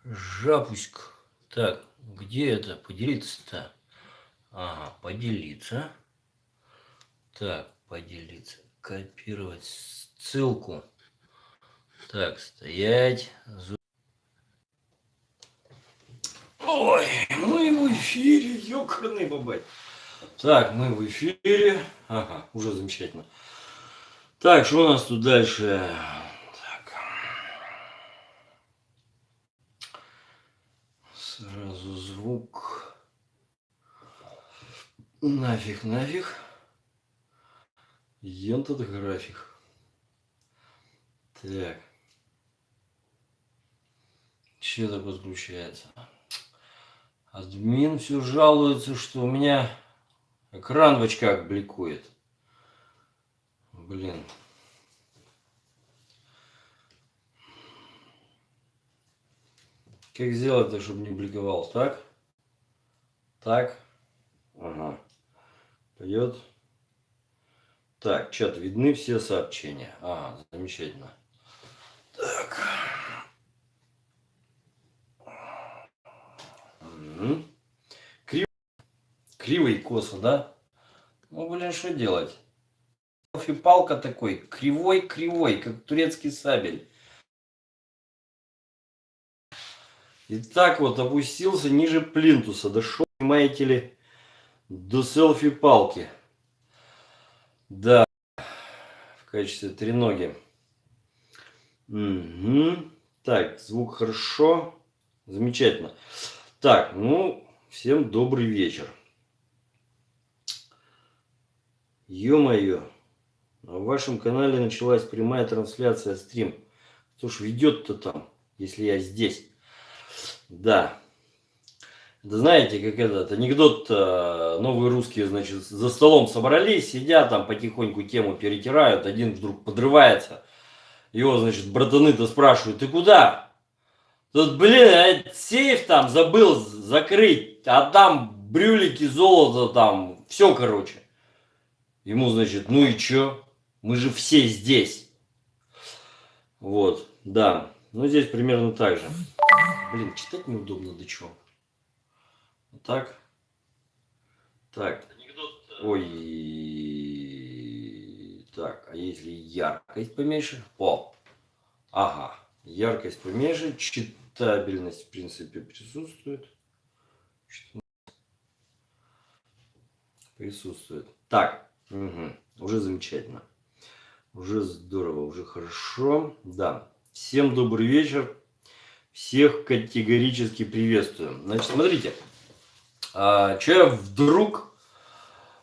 Жапуськ. Так, где это? Поделиться-то? Ага, поделиться. Так, поделиться. Копировать ссылку. Так, стоять. Ой, мы в эфире, ёкарный бабай. Так, мы в эфире. Ага, уже замечательно. Так, что у нас тут дальше? Так. Сразу звук. Нафиг. Ентот график. Так. Что-то подключается. Админ все жалуется, что у меня экран в очках бликует. Блин. Как сделать-то, чтобы не бликовал? Так. Так. Ага. Пойдет. Так, чат, видны все сообщения. Ага, замечательно. Так. Угу. Криво и косо, да? Ну, блин, что делать? Селфи-палка такой, кривой, как турецкий сабель. И так вот опустился ниже плинтуса. Дошел, понимаете ли, до селфи-палки. Да, в качестве треноги. Угу. Так, звук хорошо. Замечательно. Так, ну, всем добрый вечер. Ё-моё. На вашем канале началась прямая трансляция, стрим. Кто ж ведет-то там, если я здесь? Да. Да знаете, как этот анекдот, новые русские, значит, за столом собрались, сидят там потихоньку тему перетирают, один вдруг подрывается. Его, значит, братаны-то спрашивают, ты куда? Тут, блин, сейф там забыл закрыть, а там брюлики, золото там, все, короче. Ему, значит, ну и чё? Мы же все здесь. Вот, да. Ну, здесь примерно так же. Блин, читать неудобно, да чё? Так. Так. Ой. Так, а если яркость поменьше? О. Ага. Яркость поменьше. Читабельность, в принципе, присутствует. Присутствует. Так. Угу. Уже замечательно. Уже здорово, уже хорошо. Да. Всем добрый вечер. Всех категорически приветствую. Значит, смотрите. Что я вдруг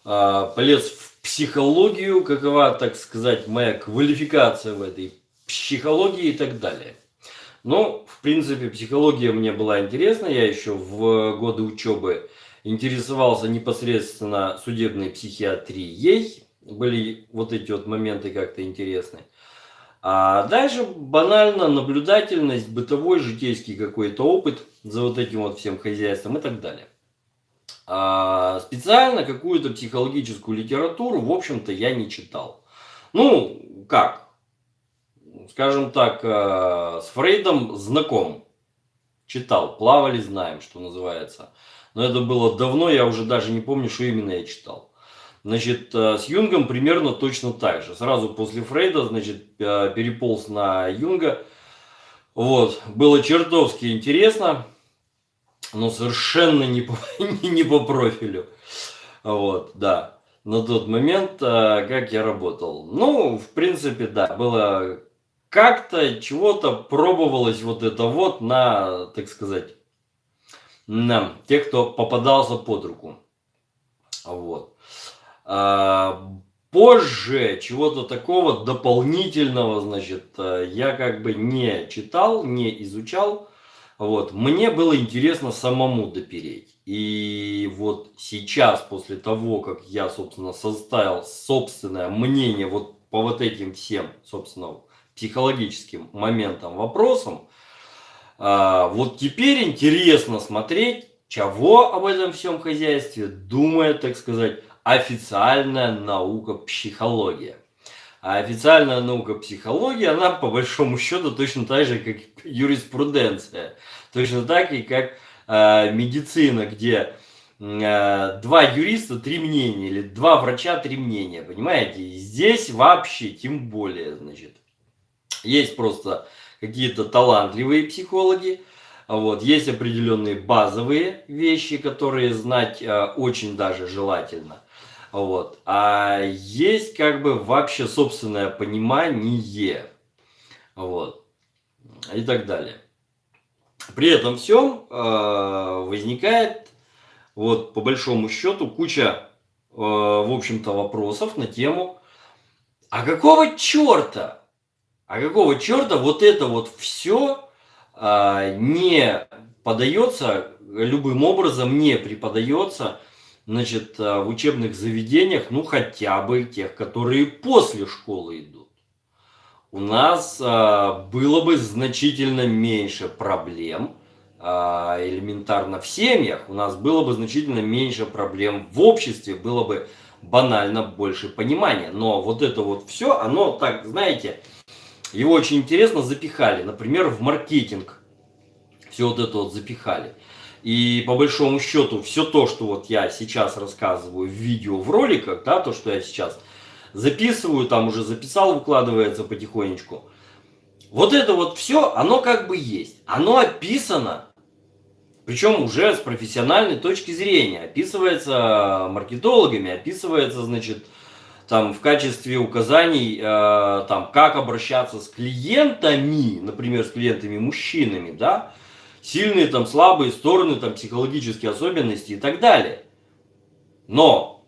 полез в психологию, какова, так сказать, моя квалификация в этой психологии и так далее. Ну, в принципе, психология мне была интересна. Я еще в годы учебы интересовался непосредственно судебной психиатрией. Были вот эти вот моменты как-то интересные. А дальше банально наблюдательность, бытовой, житейский какой-то опыт за вот этим вот всем хозяйством и так далее. Специально какую-то психологическую литературу, в общем-то, я не читал. Ну, как? Скажем так, с Фрейдом знаком. Читал, плавали, знаем, что называется. Но это было давно, я уже даже не помню, что именно я читал. Значит, с Юнгом примерно точно так же. Сразу после Фрейда, значит, переполз на Юнга. Вот, было чертовски интересно, но совершенно не по профилю. Вот, да. На тот момент, как я работал. Ну, в принципе, да, было как-то чего-то пробовалось вот это вот на, так сказать, на тех, кто попадался под руку. Вот. Позже чего-то такого дополнительного, значит, я как бы не читал, не изучал. Вот. Мне было интересно самому допереть. И вот сейчас, после того, как я, собственно, составил собственное мнение вот по вот этим всем, собственно, психологическим моментам, вопросам, вот теперь интересно смотреть, чего об этом всем хозяйстве думает, так сказать, официальная наука психология. А официальная наука психологии, она по большому счету точно так же, как юриспруденция. Точно так и как медицина, где два юриста, три мнения, или два врача, три мнения, понимаете? И здесь вообще, тем более, значит, есть просто какие-то талантливые психологи, вот, есть определенные базовые вещи, которые знать очень даже желательно. Вот. А есть как бы вообще собственное понимание. Вот. И так далее. При этом всем возникает вот по большому счету куча в общем-то вопросов на тему, а какого черта? А какого черта вот это вот все не подается любым образом, не преподается, значит, в учебных заведениях, ну хотя бы тех, которые после школы идут. У нас было бы значительно меньше проблем, элементарно в семьях, у нас было бы значительно меньше проблем в обществе, было бы банально больше понимания. Но вот это вот все, оно так, знаете, его очень интересно запихали, например, в маркетинг. Все вот это вот запихали. И по большому счету все то, что вот я сейчас рассказываю в видео, в роликах, да, то, что я сейчас записываю, там уже записал, выкладывается потихонечку. Вот это вот все, оно как бы есть. Оно описано, причем уже с профессиональной точки зрения. Описывается маркетологами, описывается, значит, там в качестве указаний, там, как обращаться с клиентами, например, с клиентами-мужчинами, да, сильные, там, слабые стороны, там, психологические особенности и так далее. Но,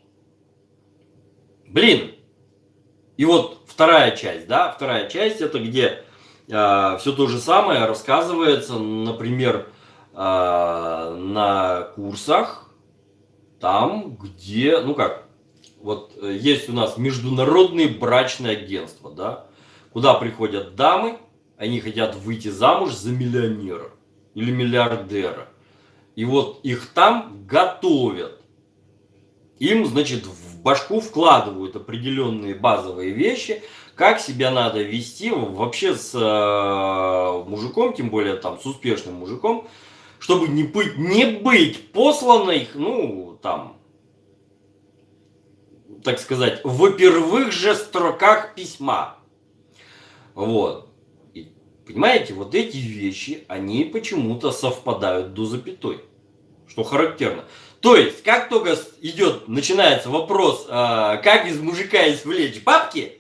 блин, и вот вторая часть, да, вторая часть, это где все то же самое рассказывается, например, на курсах, там, где, ну как, вот есть у нас международные брачные агентства, да, куда приходят дамы, они хотят выйти замуж за миллионера или миллиардера. И вот их там готовят. Им, значит, в башку вкладывают определенные базовые вещи, как себя надо вести вообще с мужиком, тем более там с успешным мужиком, чтобы не быть посланной, ну, там, так сказать, в первых же строках письма. Вот. И, понимаете, вот эти вещи, они почему-то совпадают до запятой, что характерно. То есть, как только начинается вопрос, как из мужика извлечь бабки,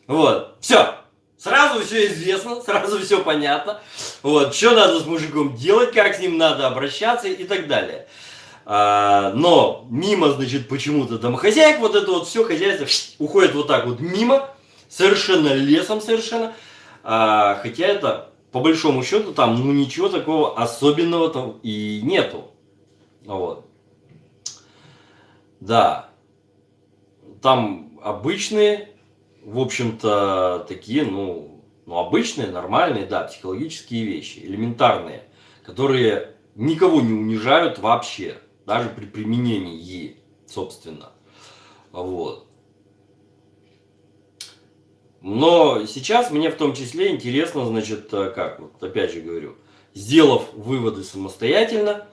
вот, все, сразу все известно, сразу все понятно, вот, что надо с мужиком делать, как с ним надо обращаться и так далее. Но мимо, значит, почему-то домохозяек, вот это вот все хозяйство уходит вот так вот мимо, совершенно лесом совершенно, хотя это, по большому счету, там, ну, ничего такого особенного там и нету. Вот. Да, там обычные, в общем-то, такие, ну, обычные, нормальные, да, психологические вещи, элементарные, которые никого не унижают вообще, даже при применении, собственно. Вот. Но сейчас мне в том числе интересно, значит, как, вот опять же говорю, сделав выводы самостоятельно,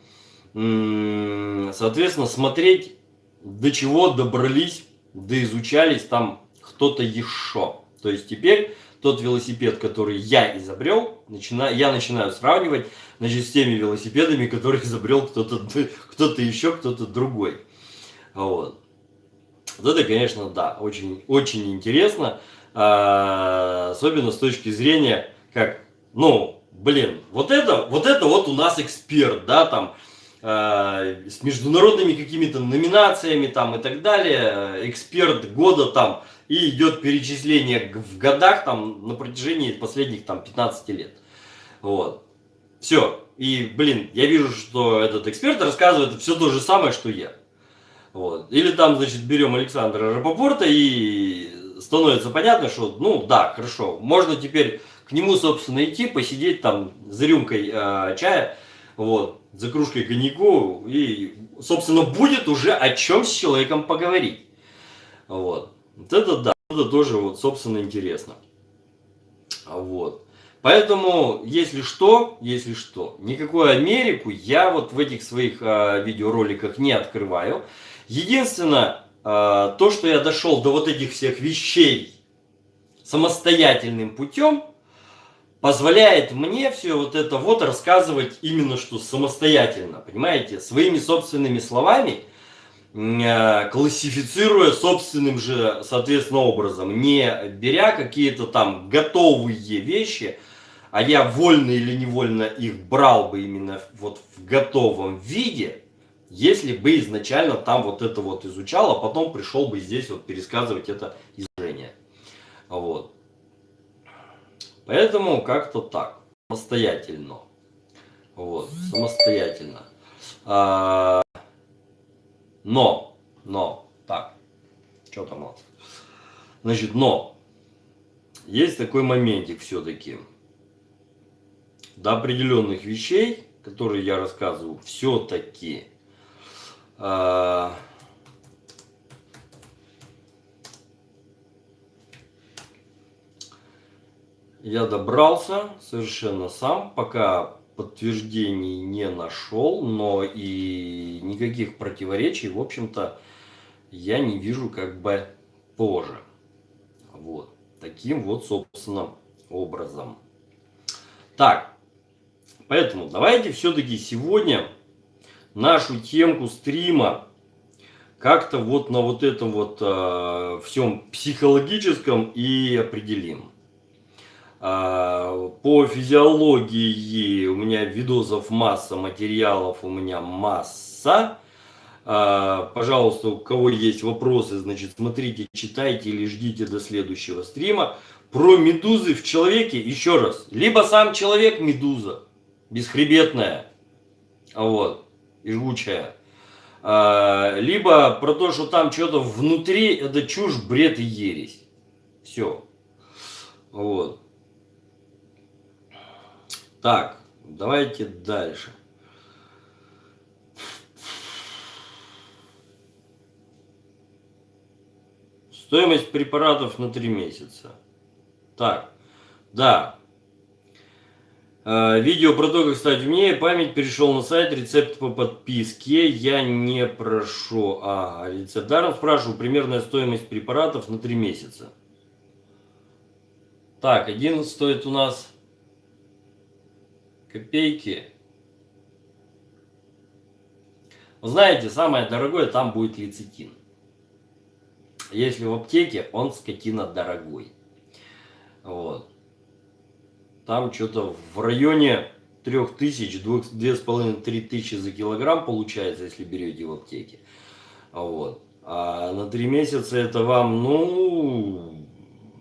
соответственно, смотреть, до чего добрались, доизучались там кто-то еще. То есть теперь тот велосипед, который я изобрел, я начинаю сравнивать, значит, с теми велосипедами, которые изобрел кто-то еще, кто-то другой. Вот. Вот это, конечно, да, очень, очень интересно, особенно с точки зрения, как, ну, блин, вот это вот у нас эксперт, да, там, с международными какими-то номинациями там и так далее, эксперт года там, и идет перечисление в годах там на протяжении последних там 15 лет. Вот. Все. И, блин, я вижу, что этот эксперт рассказывает все то же самое, что я. Вот. Или там, значит, берем Александра Рапопорта, и становится понятно, что, ну да, хорошо, можно теперь к нему, собственно, идти, посидеть там за рюмкой чая, вот, за кружкой коньяку, и, собственно, будет уже о чем с человеком поговорить. Вот. Вот это да. это тоже вот, собственно, интересно. Вот. Поэтому, если что, никакую Америку я вот в этих своих видеороликах не открываю. Единственное, то, что я дошел до вот этих всех вещей самостоятельным путем, позволяет мне все вот это вот рассказывать именно что самостоятельно, понимаете, своими собственными словами, классифицируя собственным же, соответственно, образом, не беря какие-то там готовые вещи, а я вольно или невольно их брал бы именно вот в готовом виде, если бы изначально там вот это вот изучал, а потом пришел бы здесь вот пересказывать это изложение. Вот. Поэтому как-то так, самостоятельно. Вот, самостоятельно. Так, что там у нас? Значит, но есть такой моментик все-таки. До определенных вещей, которые я рассказываю, все-таки я добрался совершенно сам, пока подтверждений не нашел, но и никаких противоречий, в общем-то, я не вижу как бы тоже. Вот. Таким вот, собственно, образом. Так, поэтому давайте все-таки сегодня нашу темку стрима как-то вот на вот этом вот всем психологическом и определим. По физиологии у меня видосов масса, материалов у меня масса. Пожалуйста, у кого есть вопросы, значит, смотрите, читайте или ждите до следующего стрима. Про медузы в человеке, еще раз, либо сам человек медуза, бесхребетная, вот, и жгучая, либо про то, что там что-то внутри, это чушь, бред и ересь. Все. Вот. Так, давайте дальше. Стоимость препаратов на 3 месяца. Так, да. Видео про то, как стать умнее. Память, перешел на сайт, рецепт по подписке. Я не прошу. Рецепт даром спрашиваю. Примерная стоимость препаратов на 3 месяца. Так, один стоит у нас копейки. Вы знаете, самое дорогое там будет лецитин. Если в аптеке, он скотина дорогой. Вот. Там что-то в районе 3000, 2500-3000 за килограмм получается, если берете в аптеке. Вот. А на 3 месяца это вам, ну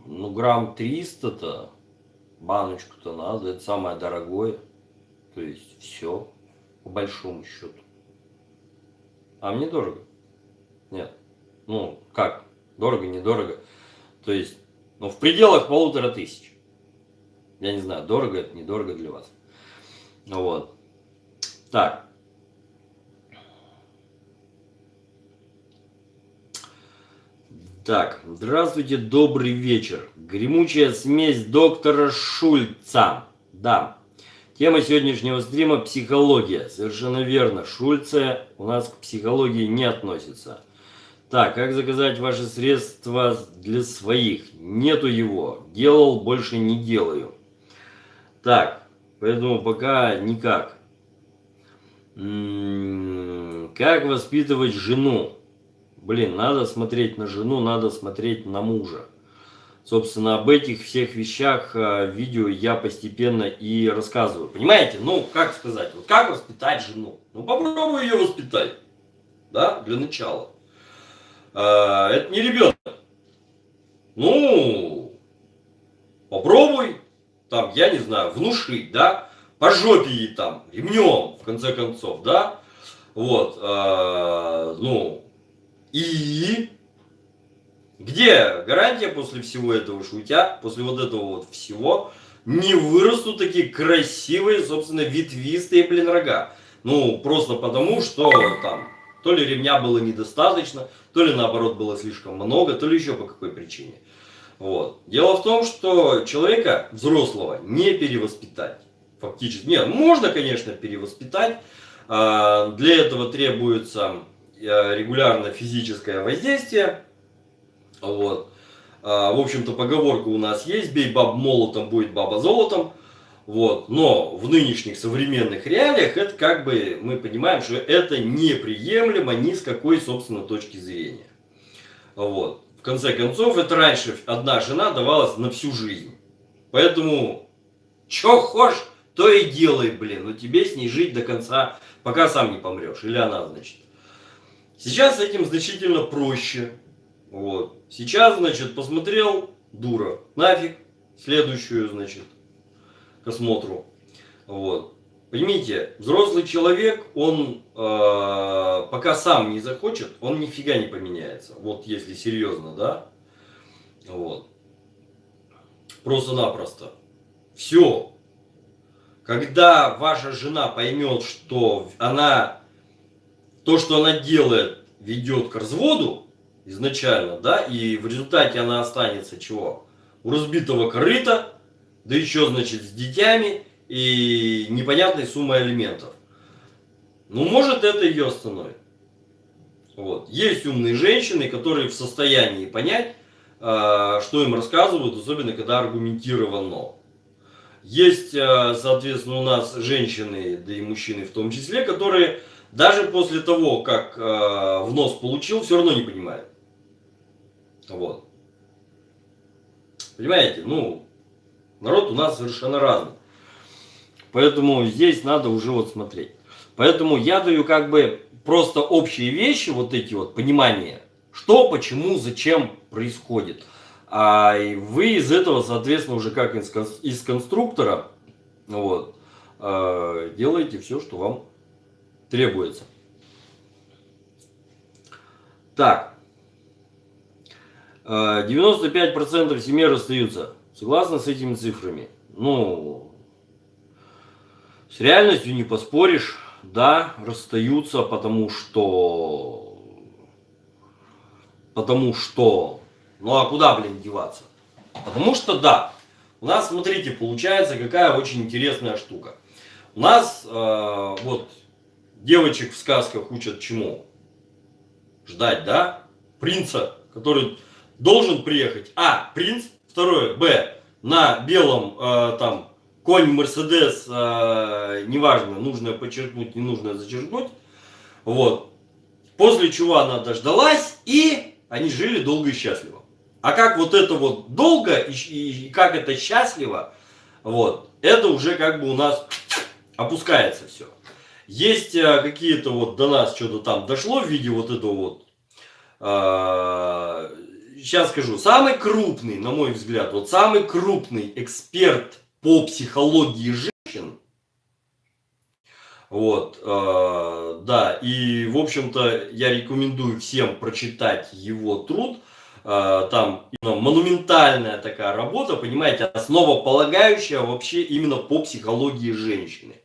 грамм 300-то, баночку-то надо, это самое дорогое. То есть все, по большому счету. А мне дорого? Нет. Ну, как? Дорого, недорого. То есть, в пределах 1500. Я не знаю, дорого это, недорого для вас. Вот. Так. Так, здравствуйте, добрый вечер. Гремучая смесь доктора Шульца. Да. Тема сегодняшнего стрима – психология. Совершенно верно. Шульца у нас к психологии не относится. Так, как заказать ваши средства для своих? Нету его. Делал, больше не делаю. Так, поэтому пока никак. Как воспитывать жену? Блин, надо смотреть на жену, надо смотреть на мужа. Собственно, об этих всех вещах видео я постепенно и рассказываю. Понимаете? Ну, как сказать, вот как воспитать жену? Ну, попробуй ее воспитать. Да, для начала. Это не ребенок. Ну, попробуй, там, я не знаю, внушить, да, по жопе ей там, ремнем, в конце концов, да, вот, и где гарантия после всего этого, что у тебя, после вот этого вот всего, не вырастут такие красивые, собственно, ветвистые, рога. Ну, просто потому, что там, то ли ремня было недостаточно, то ли наоборот было слишком много, то ли еще по какой причине. Вот. Дело в том, что человека взрослого не перевоспитать. Фактически. Нет, можно, конечно, перевоспитать. Для этого требуется регулярное физическое воздействие. Вот. В общем-то, поговорка у нас есть: бей бабу молотом, будет баба золотом. Вот. Но в нынешних современных реалиях это как бы мы понимаем, что это неприемлемо ни с какой, собственно, точки зрения. Вот. В конце концов, это раньше одна жена давалась на всю жизнь. Поэтому, что хочешь, то и делай, блин. Но тебе с ней жить до конца, пока сам не помрешь. Или она, значит. Сейчас с этим значительно проще. Вот. Сейчас, значит, посмотрел, дура, нафиг, следующую, значит, к осмотру. Вот. Поймите, взрослый человек, он пока сам не захочет, он нифига не поменяется. Вот если серьезно, да? Вот. Просто-напросто. Все. Когда ваша жена поймет, что то, что она делает, ведет к разводу изначально, да, и в результате она останется чего? У разбитого корыта, да еще, значит, с детьми и непонятной суммой алиментов. Ну, может, это ее остановит. Вот. Есть умные женщины, которые в состоянии понять, что им рассказывают, особенно когда аргументировано. Есть, соответственно, у нас женщины, да и мужчины в том числе, которые даже после того, как в нос получил, все равно не понимают. Вот. Понимаете, ну, народ у нас совершенно разный. Поэтому здесь надо уже вот смотреть. Поэтому я даю как бы просто общие вещи, вот эти вот понимания, что, почему, зачем происходит. И вы из этого, соответственно, уже как из конструктора, вот, делаете все, что вам требуется. Так. 95% семей расстаются. Согласны с этими цифрами? Ну, с реальностью не поспоришь. Да, расстаются, потому что... Ну, а куда, блин, деваться? Потому что, да. У нас, смотрите, получается какая очень интересная штука. У нас, вот, девочек в сказках учат чему? Ждать, да? Принца, который должен приехать. Принц. Второе, на белом, там, конь, Мерседес, неважно, нужное подчеркнуть, не нужное зачеркнуть. Вот. После чего она дождалась, и они жили долго и счастливо. А как вот это вот долго и как это счастливо, вот, это уже как бы у нас опускается все. Есть какие-то вот до нас что-то там дошло в виде вот этого вот, сейчас скажу, самый крупный, на мой взгляд, вот самый крупный эксперт по психологии женщин, вот, да, и, в общем-то, я рекомендую всем прочитать его труд, там монументальная такая работа, понимаете, основополагающая вообще именно по психологии женщины.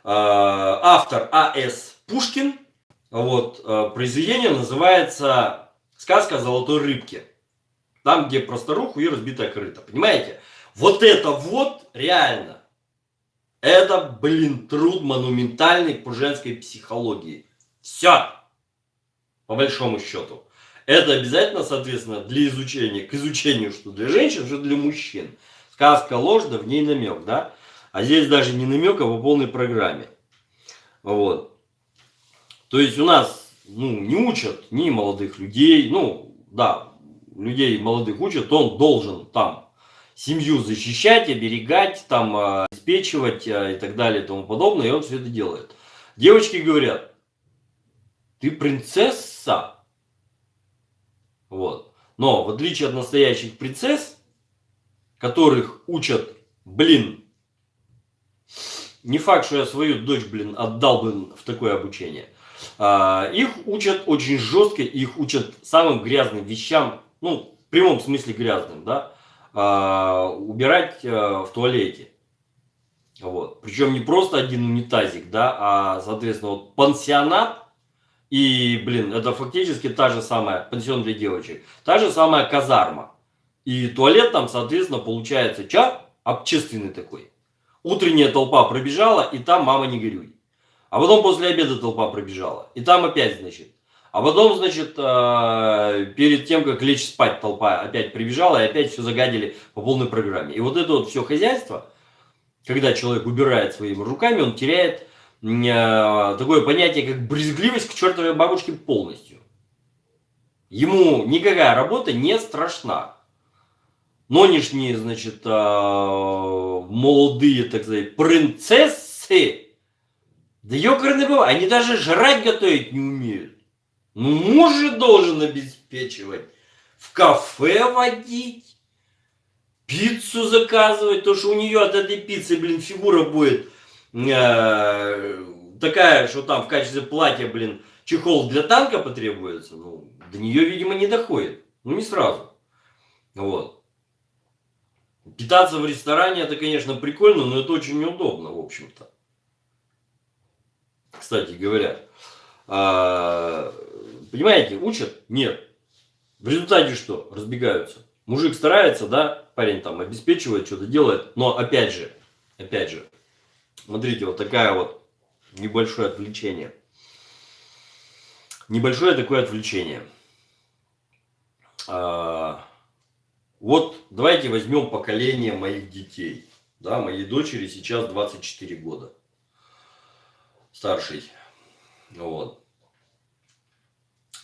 Автор А.С. Пушкин, вот, произведение называется «Сказка о золотой рыбке». Там, где про старуху и разбитое корыто. Понимаете? Вот это вот реально. Это, блин, труд монументальный по женской психологии. Все. По большому счету. Это обязательно, соответственно, для изучения, к изучению, что для женщин, что для мужчин. Сказка ложь, да в ней намек, да? А здесь даже не намек, а по полной программе. Вот. То есть у нас, ну, не учат ни молодых людей, ну, да, людей молодых учат, он должен там семью защищать, оберегать, там, обеспечивать и так далее и тому подобное, и он все это делает. Девочки говорят: ты принцесса. Вот. Но в отличие от настоящих принцесс, которых учат, блин, не факт, что я свою дочь, блин, отдал бы в такое обучение. Их учат очень жестко, их учат самым грязным вещам, ну, в прямом смысле грязным, да, убирать в туалете. Вот. Причем не просто один унитазик, да, а, соответственно, вот пансионат. И, блин, это фактически та же самая, пансион для девочек, та же самая казарма. И туалет там, соответственно, получается общественный такой. Утренняя толпа пробежала, и там мама не горюй. А потом после обеда толпа пробежала, и там опять, значит. А потом, значит, перед тем, как лечь спать, толпа опять прибежала, и опять все загадили по полной программе. И вот это вот все хозяйство, когда человек убирает своими руками, он теряет такое понятие, как брезгливость к чертовой бабушке полностью. Ему никакая работа не страшна. Нынешние, значит, молодые, так сказать, принцессы, да ёкарный бывает, они даже жрать готовить не умеют. Ну, муж же должен обеспечивать, в кафе водить, пиццу заказывать, то что у нее от этой пиццы, блин, фигура будет такая, что там в качестве платья, блин, чехол для танка потребуется. Ну, до нее, видимо, не доходит. Ну, не сразу. Вот. Питаться в ресторане, это, конечно, прикольно, но это очень неудобно, в общем-то. Кстати говоря. Понимаете, учат? Нет. В результате что? Разбегаются. Мужик старается, да, парень там обеспечивает, что-то делает, но опять же, смотрите, вот такая вот небольшое отвлечение. Небольшое такое отвлечение. Вот давайте возьмем поколение моих детей. Да, моей дочери сейчас 24 года. Старший. Вот.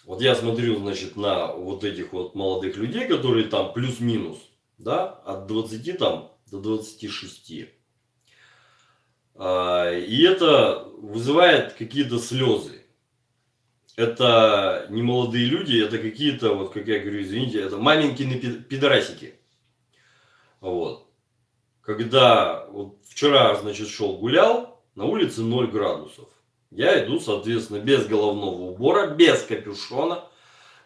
Вот я смотрю, значит, на вот этих вот молодых людей, которые там плюс-минус, да, от 20 там до 26. И это вызывает какие-то слезы. Это не молодые люди, это какие-то, вот как я говорю, извините, это маменькины пидорасики. Вот. Когда вот вчера, значит, шел гулял, на улице 0 градусов. Я иду, соответственно, без головного убора, без капюшона.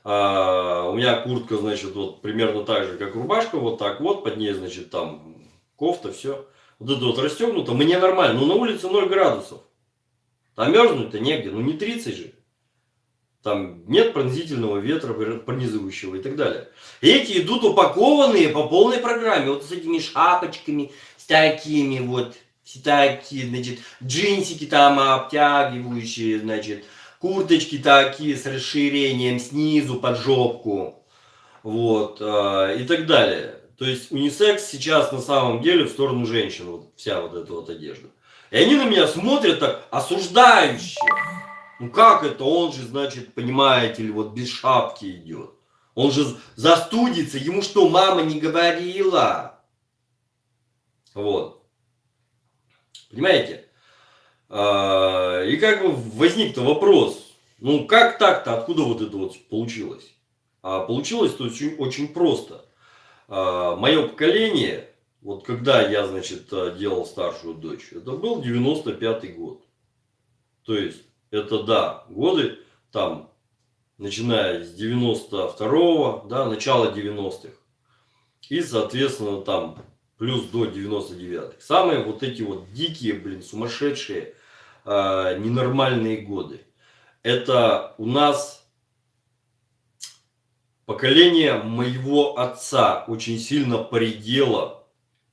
У меня куртка, значит, вот примерно так же, как рубашка, вот так вот, под ней, значит, там кофта, все. Вот это вот расстегнуто, мне нормально. Но на улице 0 градусов. Там мерзнуть-то негде, ну не 30 же. Там нет пронзительного ветра, пронизывающего и так далее. Эти идут упакованные по полной программе. Вот с этими шапочками, с такими вот. Все такие, значит, джинсики там обтягивающие, значит, курточки такие с расширением снизу под жопку. Вот, и так далее. То есть унисекс сейчас на самом деле в сторону женщин. Вот вся вот эта вот одежда. И они на меня смотрят так осуждающе. Ну как это? Он же, значит, понимаете ли, вот без шапки идет. Он же застудится. Ему что, мама не говорила? Вот. Понимаете? И как бы возник-то вопрос. Ну как так-то? Откуда вот это вот получилось? Получилось-то очень, очень просто. Мое поколение, вот когда я, значит, делал старшую дочь, это был 95-й год. То есть, это, да, годы там, начиная с 92-го, да, начало 90-х. И, соответственно, там, плюс до 99-х. Самые вот эти вот дикие, блин, сумасшедшие, ненормальные годы. Это у нас поколение моего отца очень сильно поредело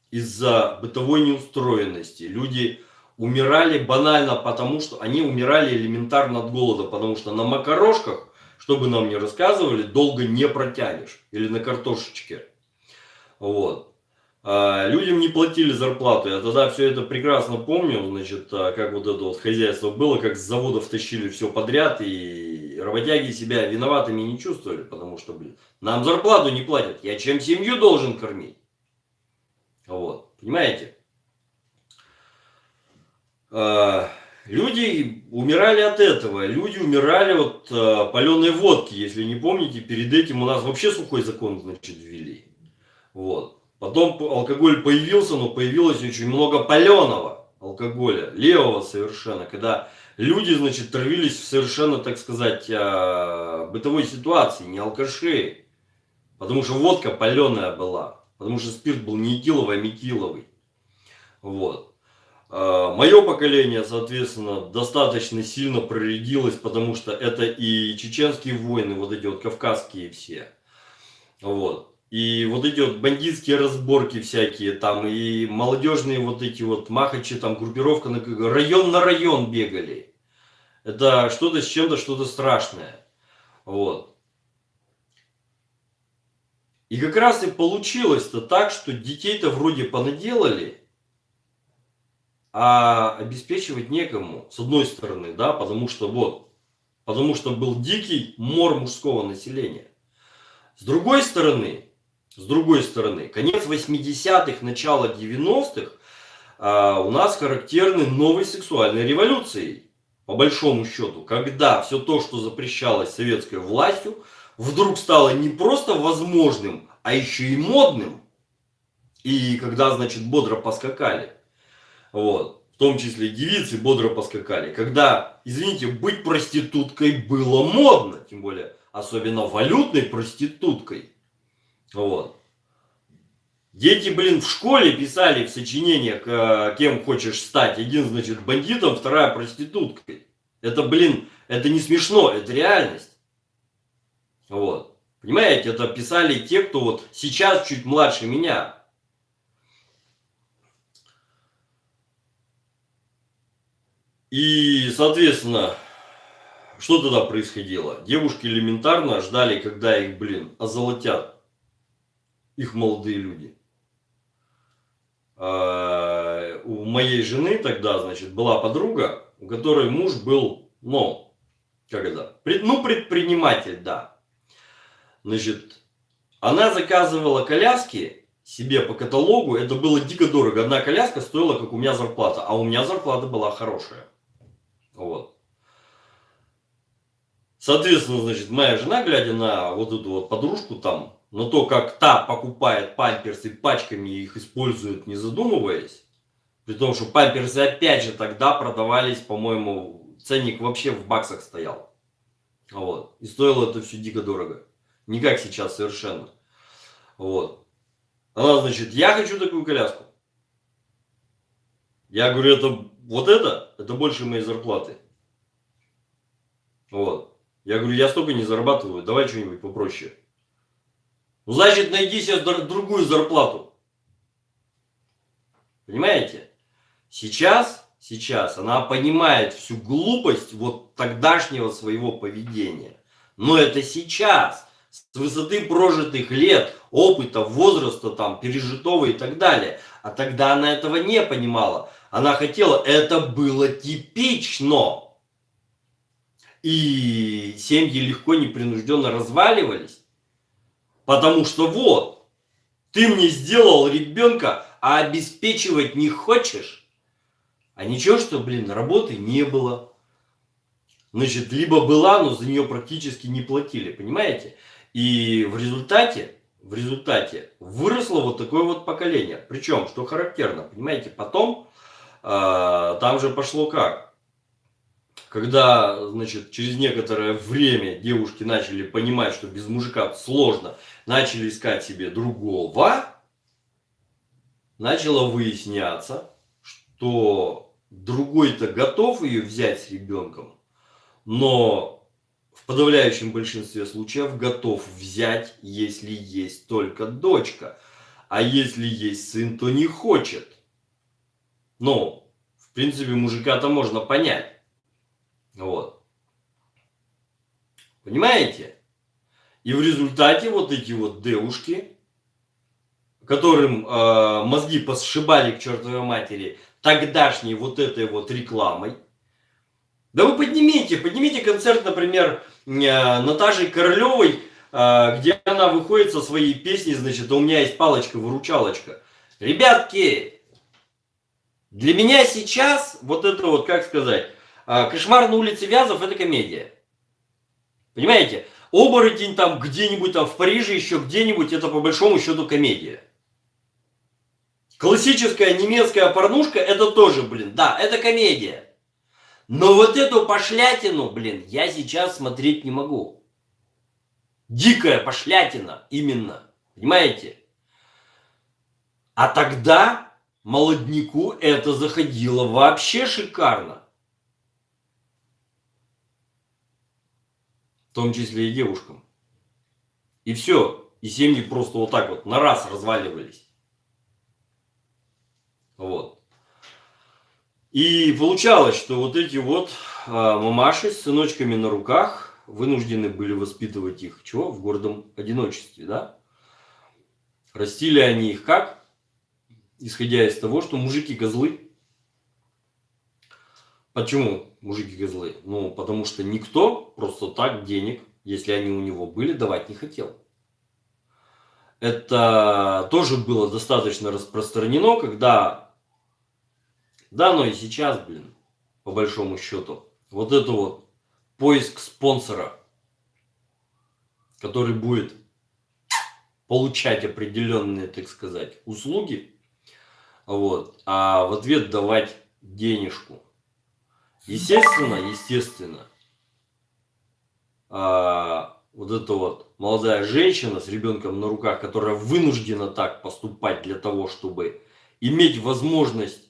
из-за бытовой неустроенности. Люди умирали банально, потому что они умирали элементарно от голода, потому что на макарошках, чтобы нам не рассказывали, долго не протянешь. Или на картошечке. Вот. Людям не платили зарплату. Я тогда все это прекрасно помню, значит, как вот это вот хозяйство было, как с заводов тащили все подряд, и работяги себя виноватыми не чувствовали, потому что, блин, нам зарплату не платят, я чем семью должен кормить? Вот, понимаете? Люди умирали от этого, люди умирали от паленой водки, если не помните, перед этим у нас вообще сухой закон, значит, ввели. Вот. Потом алкоголь появился, но появилось очень много паленого алкоголя, левого совершенно, когда люди, значит, травились в совершенно, так сказать, бытовой ситуации, не алкаши, потому что водка паленая была, потому что спирт был не этиловый, а метиловый. Вот. Мое поколение, соответственно, достаточно сильно проредилось, потому что это и чеченские войны, вот эти вот кавказские все. Вот. И вот эти вот бандитские разборки всякие там, и молодежные вот эти вот махачи, там группировка район на район бегали. Это что-то с чем-то, что-то страшное. Вот. И как раз и получилось-то так, что детей-то вроде понаделали, а обеспечивать некому, с одной стороны, да, потому что был дикий мор мужского населения. С другой стороны, конец 80-х, начало 90-х у нас характерны новой сексуальной революцией, по большому счету, когда все то, что запрещалось советской властью, вдруг стало не просто возможным, а еще и модным. И когда, значит, бодро поскакали, вот, в том числе девицы бодро поскакали, когда, извините, быть проституткой было модно, тем более, особенно валютной проституткой. Вот. Дети, блин, в школе писали в сочинениях, кем хочешь стать. Один, значит, бандитом, вторая проституткой. Это, блин, это не смешно, это реальность. Вот. Понимаете, это писали те, кто вот сейчас чуть младше меня. И, соответственно, что тогда происходило? Девушки элементарно ждали, когда их, блин, озолотят их молодые люди. У моей жены тогда, значит, была подруга, у которой муж был, ну, как это, предприниматель, да. Значит, она заказывала коляски себе по каталогу, это было дико дорого. Одна коляска стоила, как у меня зарплата, а у меня зарплата была хорошая. Вот. Соответственно, значит, моя жена, глядя на вот эту вот подружку там, на то, как та покупает памперсы пачками и их использует, не задумываясь, при том, что памперсы опять же тогда продавались, по-моему, ценник вообще в баксах стоял. Вот. И стоило это все дико дорого. Не как сейчас совершенно. Вот. Она, значит, я хочу такую коляску. Я говорю, это больше моей зарплаты. Вот. Я говорю, я столько не зарабатываю, давай что-нибудь попроще. Ну, значит, найди себе другую зарплату. Понимаете? Сейчас она понимает всю глупость вот тогдашнего своего поведения. Но это сейчас, с высоты прожитых лет, опыта, возраста, там, пережитого и так далее. А тогда она этого не понимала. Она хотела, это было типично. И семьи легко, непринужденно разваливались. Потому что вот, ты мне сделал ребенка, а обеспечивать не хочешь. А ничего, что, блин, работы не было. Значит, либо была, но за нее практически не платили, понимаете? И в результате выросло вот такое вот поколение. Причем, что характерно, понимаете, потом там же пошло как? Когда, значит, через некоторое время девушки начали понимать, что без мужика сложно, начали искать себе другого, начало выясняться, что другой-то готов ее взять с ребенком, но в подавляющем большинстве случаев готов взять, если есть только дочка. А если есть сын, то не хочет. Ну, в принципе, мужика-то можно понять. Вот. Понимаете? И в результате вот эти вот девушки, которым мозги посшибали к чертовой матери тогдашней вот этой вот рекламой. Да вы поднимите концерт, например, Наташи Королевой, где она выходит со своей песней, значит, у меня есть палочка-выручалочка. Ребятки, для меня сейчас вот это вот, как сказать, «Кошмар на улице Вязов» — это комедия. Понимаете? «Оборотень» там где-нибудь там в Париже, еще где-нибудь, это по большому счету комедия. Классическая немецкая порнушка — это тоже, блин, да, это комедия. Но вот эту пошлятину, блин, я сейчас смотреть не могу. Дикая пошлятина именно, понимаете? А тогда молодняку это заходило вообще шикарно. В том числе и девушкам. И все. И семьи просто вот так вот на раз разваливались. Вот. И получалось, что вот эти вот мамаши с сыночками на руках вынуждены были воспитывать их, чего? В гордом одиночестве, да? Растили они их как? Исходя из того, что мужики козлы. Почему мужики козлы? Ну, потому что никто просто так денег, если они у него были, давать не хотел. Это тоже было достаточно распространено, когда, да, но и сейчас, блин, по большому счету, вот это вот поиск спонсора, который будет получать определенные, так сказать, услуги, вот, а в ответ давать денежку. Естественно, вот эта вот молодая женщина с ребенком на руках, которая вынуждена так поступать для того, чтобы иметь возможность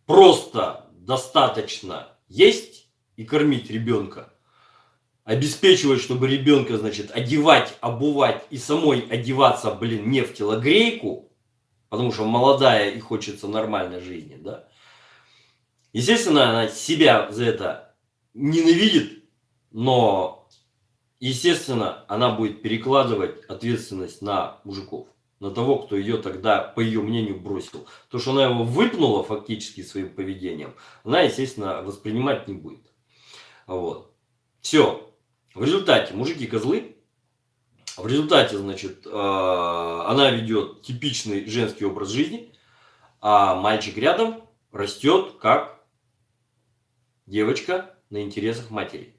просто достаточно есть и кормить ребенка, обеспечивать, чтобы ребенка, значит, одевать, обувать и самой одеваться, блин, не в телогрейку, потому что молодая и хочется нормальной жизни, да. Естественно, она себя за это ненавидит, но, естественно, она будет перекладывать ответственность на мужиков, на того, кто ее тогда, по ее мнению, бросил. То, что она его выпнула фактически своим поведением, она, естественно, воспринимать не будет. Вот. Все. В результате мужики козлы. В результате, значит, она ведет типичный женский образ жизни, а мальчик рядом растет как девочка на интересах матери.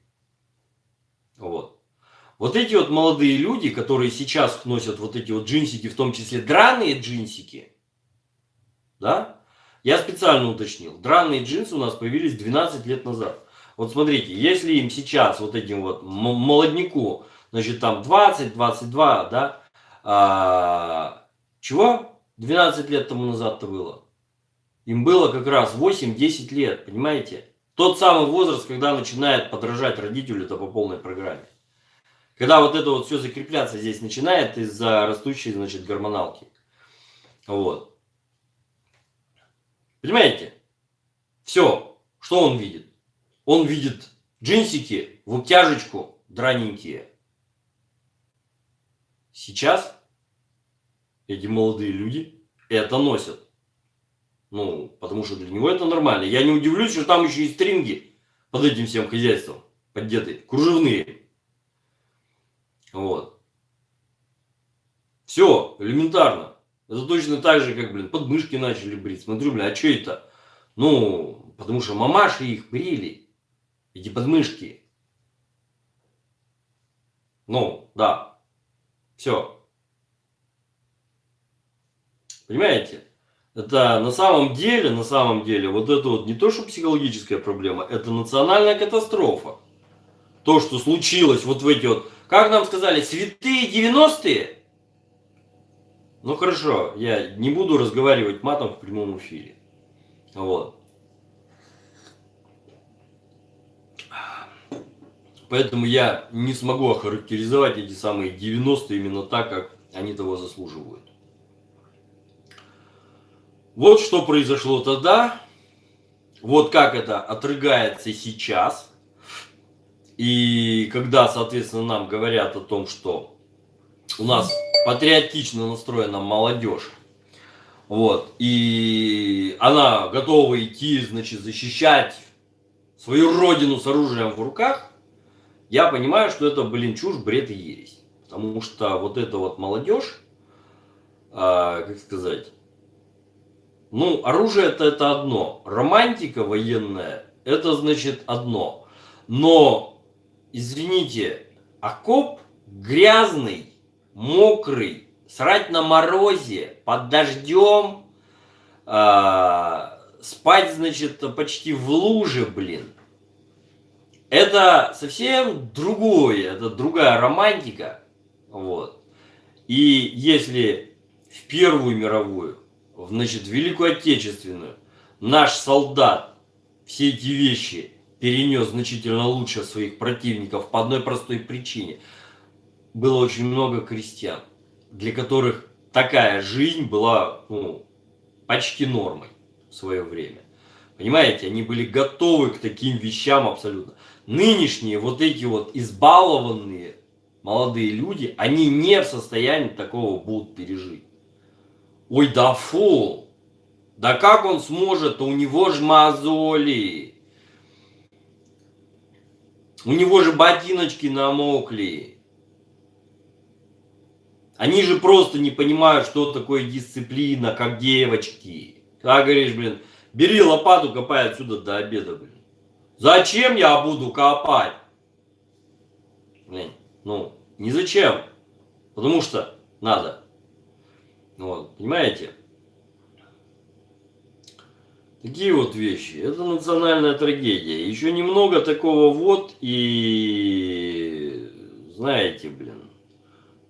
Вот. Вот эти вот молодые люди, которые сейчас носят вот эти вот джинсики, в том числе драные джинсики, да, я специально уточнил, драные джинсы у нас появились 12 лет назад. Вот смотрите, если им сейчас, вот этим вот молодняку, значит, там 20, 22, да, чего 12 лет тому назад-то было? Им было как раз 8-10 лет, понимаете? Тот самый возраст, когда начинает подражать родителю-то по полной программе. Когда вот это вот все закрепляться здесь начинает из-за растущей, значит, гормоналки. Вот. Понимаете? Все. Что он видит? Он видит джинсики в обтяжечку драненькие. Сейчас эти молодые люди это носят. Ну, потому что для него это нормально. Я не удивлюсь, что там еще и стринги под этим всем хозяйством поддеты. Кружевные. Вот. Все, элементарно. Это точно так же, как, блин, подмышки начали брить. Смотрю, блин, а что это? Ну, потому что мамаши их брили. Эти подмышки. Ну, да. Все. Понимаете? Это на самом деле, вот это вот не то, что психологическая проблема, это национальная катастрофа. То, что случилось вот в эти вот, как нам сказали, святые 90-е. Ну хорошо, я не буду разговаривать матом в прямом эфире. Вот. Поэтому я не смогу охарактеризовать эти самые 90-е именно так, как они того заслуживают. Вот что произошло тогда. Вот как это отрыгается сейчас. И когда, соответственно, нам говорят о том, что у нас патриотично настроена молодежь, вот, и она готова идти, значит, защищать свою родину с оружием в руках, я понимаю, что это, блин, чушь, бред и ересь. Потому что вот эта вот молодежь, как сказать, ну, оружие-то это одно, романтика военная, это, значит, одно. Но, извините, окоп грязный, мокрый, срать на морозе, под дождем, спать, значит, почти в луже, блин. Это совсем другое, это другая романтика. Вот. И если в Первую мировую, значит, Великую Отечественную, наш солдат все эти вещи перенес значительно лучше своих противников по одной простой причине. было очень много крестьян, для которых такая жизнь была, ну, почти нормой в свое время. Понимаете, они были готовы к таким вещам абсолютно. Нынешние вот эти вот избалованные молодые люди, они не в состоянии такого будут пережить. Ой, да фу! Да как он сможет? У него же мозоли. У него же ботиночки намокли. Они же просто не понимают, что такое дисциплина, как девочки. Как говоришь, блин, бери лопату, копай отсюда до обеда, блин. Зачем я буду копать? Блин, ну, не зачем. Потому что надо. Вот, понимаете? Такие вот вещи. Это национальная трагедия. Еще немного такого вот и, знаете, блин,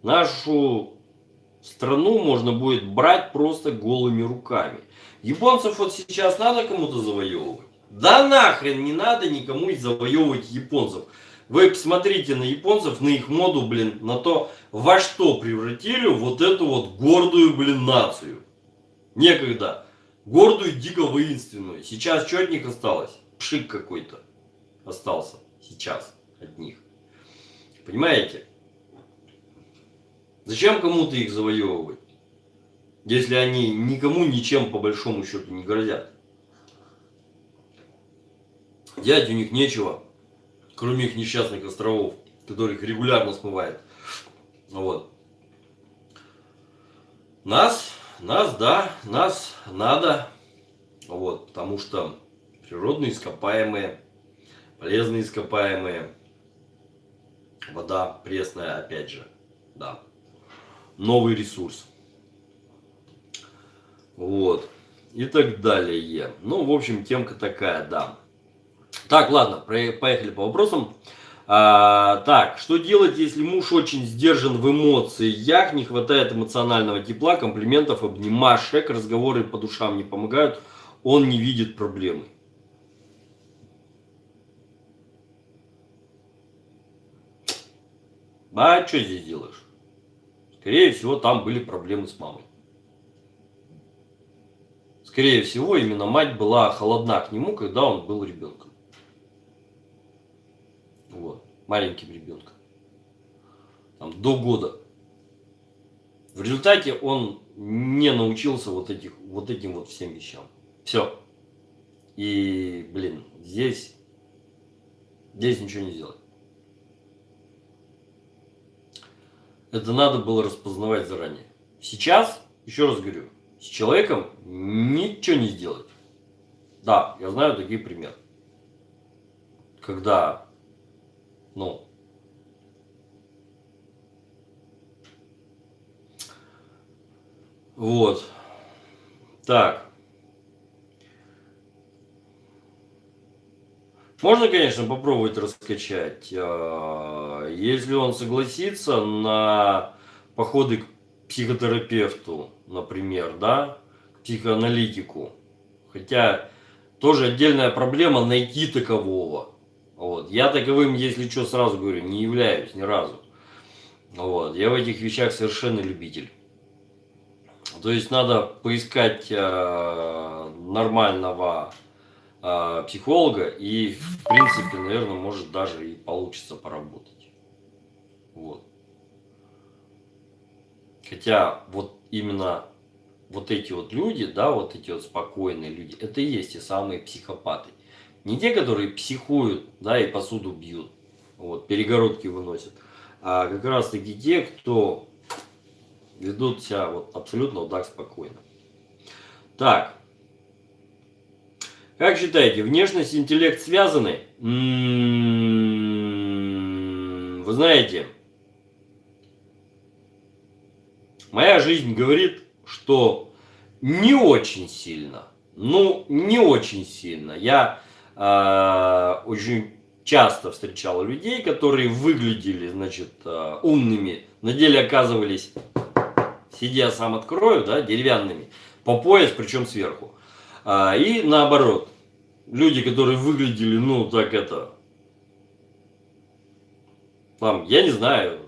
нашу страну можно будет брать просто голыми руками. Японцев вот сейчас надо кому-то завоевывать? Да нахрен не надо никому завоевывать японцев. Вы посмотрите на японцев, на их моду, блин, на то, во что превратили вот эту вот гордую, блин, нацию. Некогда. Гордую, дико воинственную. Сейчас что от них осталось? Пшик какой-то остался сейчас от них. Понимаете? Зачем кому-то их завоевывать, если они никому ничем по большому счету не грозят? Делать у них нечего, кроме их несчастных островов, которых регулярно смывает. Вот. Нас надо, вот, потому что природные ископаемые, полезные ископаемые, вода пресная, опять же, да, новый ресурс, вот, и так далее. Ну, в общем, темка такая, да. Так, ладно, поехали по вопросам. Так, что делать, если муж очень сдержан в эмоциях, не хватает эмоционального тепла, комплиментов, обнимашек, разговоры по душам не помогают, он не видит проблемы? А что здесь делаешь? Скорее всего, там были проблемы с мамой. Скорее всего, именно мать была холодна к нему, когда он был ребенком. Вот, маленьким ребенком. Там, до года. В результате он не научился вот этим вот всем вещам. Все. И, блин, здесь ничего не сделать. Это надо было распознавать заранее. Сейчас, еще раз говорю, с человеком ничего не сделать. Да, я знаю такие примеры. Когда, ну, вот. Так. Можно, конечно, попробовать раскачать, если он согласится на походы к психотерапевту, например, да, к психоаналитику. Хотя тоже отдельная проблема найти такового. Вот. Я таковым, если что, сразу говорю, не являюсь ни разу. Вот. Я в этих вещах совершенно любитель. То есть надо поискать нормального психолога, и в принципе, наверное, может даже и получится поработать. Вот. Хотя вот именно вот эти вот люди, да, вот эти вот спокойные люди, это и есть те самые психопаты. Не те, которые психуют, да, и посуду бьют, вот, перегородки выносят, а как раз таки те, кто ведут себя вот абсолютно вот так спокойно. Так. Как считаете, внешность и интеллект связаны? Вы знаете, моя жизнь говорит, что не очень сильно. Ну, не очень сильно. Я очень часто встречал людей, которые выглядели, значит, умными, на деле оказывались, сидя сам открою, да, деревянными, по пояс, причем сверху. И наоборот, люди, которые выглядели, ну, так это, там, я не знаю,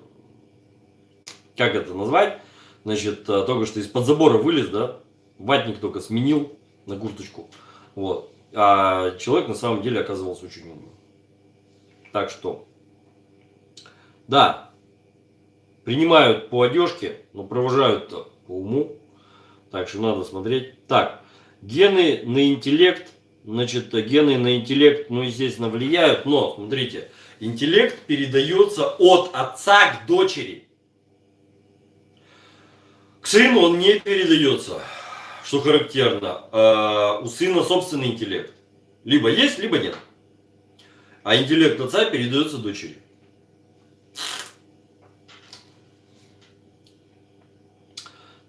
как это назвать, значит, только что из-под забора вылез, да, ватник только сменил на курточку, вот, а человек на самом деле оказывался очень умным. Так что, да, принимают по одежке, но провожают-то по уму, так что надо смотреть. Так, гены на интеллект, значит, гены на интеллект, ну, естественно, влияют, но, смотрите, интеллект передается от отца к дочери. К сыну он не передается, что характерно. У сына собственный интеллект. Либо есть, либо нет. А интеллект отца передается дочери.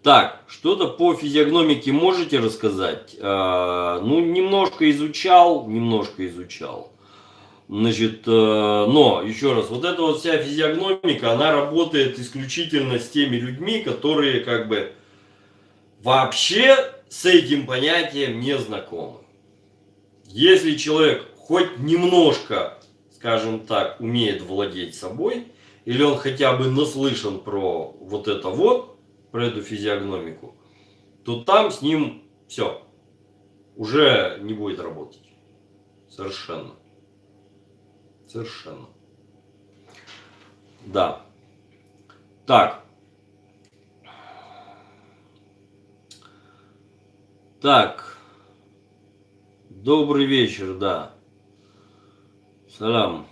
Так, что-то по физиогномике можете рассказать? Ну, немножко изучал. Значит, но, еще раз, вот эта вот вся физиогномика, она работает исключительно с теми людьми, которые как бы вообще с этим понятием не знакомы. Если человек хоть немножко, скажем так, умеет владеть собой, или он хотя бы наслышан про вот это вот, про эту физиогномику, то там с ним все, уже не будет работать. Совершенно. Совершенно. Да. Так. Так. Добрый вечер, да. Салам.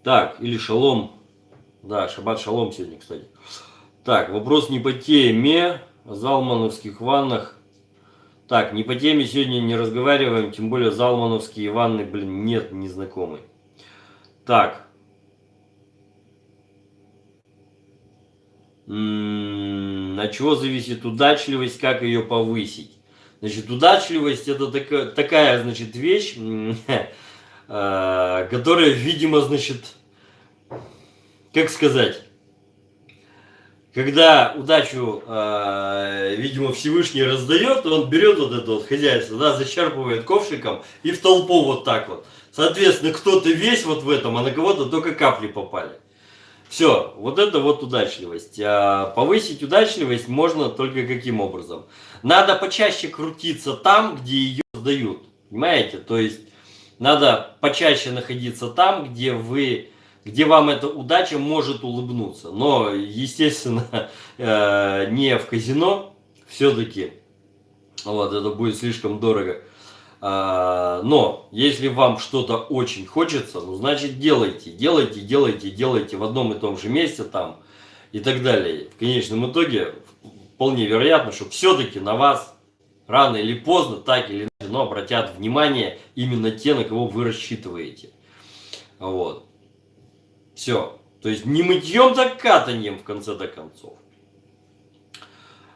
Так, или шалом. Да, шаббат шалом сегодня, кстати. Так, вопрос не по теме. О залмановских ваннах. Так, не по теме сегодня не разговариваем, тем более залмановские ванны, блин, нет, не знакомы. Так. От чего зависит удачливость, как ее повысить? Значит, удачливость это такая, значит, вещь, которая, видимо, значит, как сказать, когда удачу, видимо, Всевышний раздает, он берет вот это вот хозяйство, да, зачерпывает ковшиком и в толпу вот так вот. Соответственно, кто-то весь вот в этом, а на кого-то только капли попали. Все, вот это вот удачливость. Повысить удачливость можно только каким образом? Надо почаще крутиться там, где ее сдают. Понимаете? То есть надо почаще находиться там, где вам эта удача может улыбнуться. Но, естественно, не в казино. Все-таки вот, это будет слишком дорого. Но если вам что-то очень хочется, ну значит делайте в одном и том же месте там и так далее. В конечном итоге вполне вероятно, что все-таки на вас рано или поздно, так или иначе, но обратят внимание именно те, на кого вы рассчитываете. Вот. Все. То есть не мытьем, так катаньем в конце-то концов.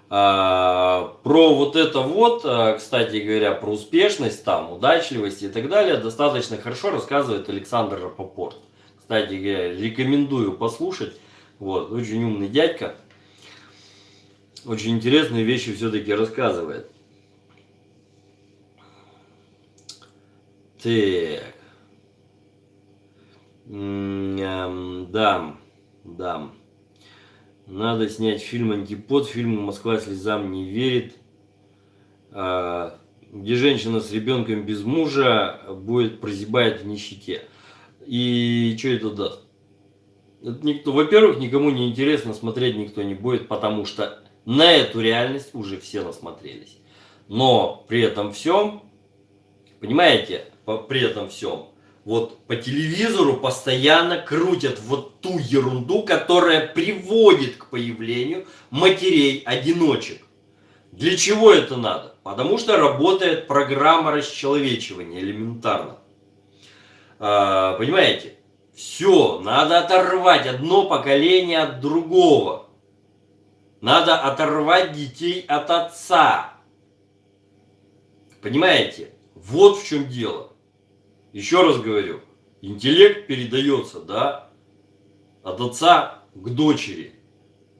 Про вот это вот, кстати говоря, про успешность, там, удачливость и так далее, достаточно хорошо рассказывает Александр Рапопорт. Кстати говоря, рекомендую послушать. Вот, очень умный дядька. Очень интересные вещи все-таки рассказывает. Так. Да. Надо снять фильм «Антипод», фильм «Москва слезам не верит», где женщина с ребенком без мужа будет прозябать в нищете. И что это даст? Это никто, во-первых, никому не интересно, смотреть никто не будет, потому что на эту реальность уже все насмотрелись. Но при этом всем, понимаете, при этом всем, вот по телевизору постоянно крутят вот ту ерунду, которая приводит к появлению матерей-одиночек. Для чего это надо? Потому что работает программа расчеловечивания элементарно. Понимаете? Все, надо оторвать одно поколение от другого. Надо оторвать детей от отца. Понимаете? Вот в чем дело. Еще раз говорю, интеллект передается, да, от отца к дочери,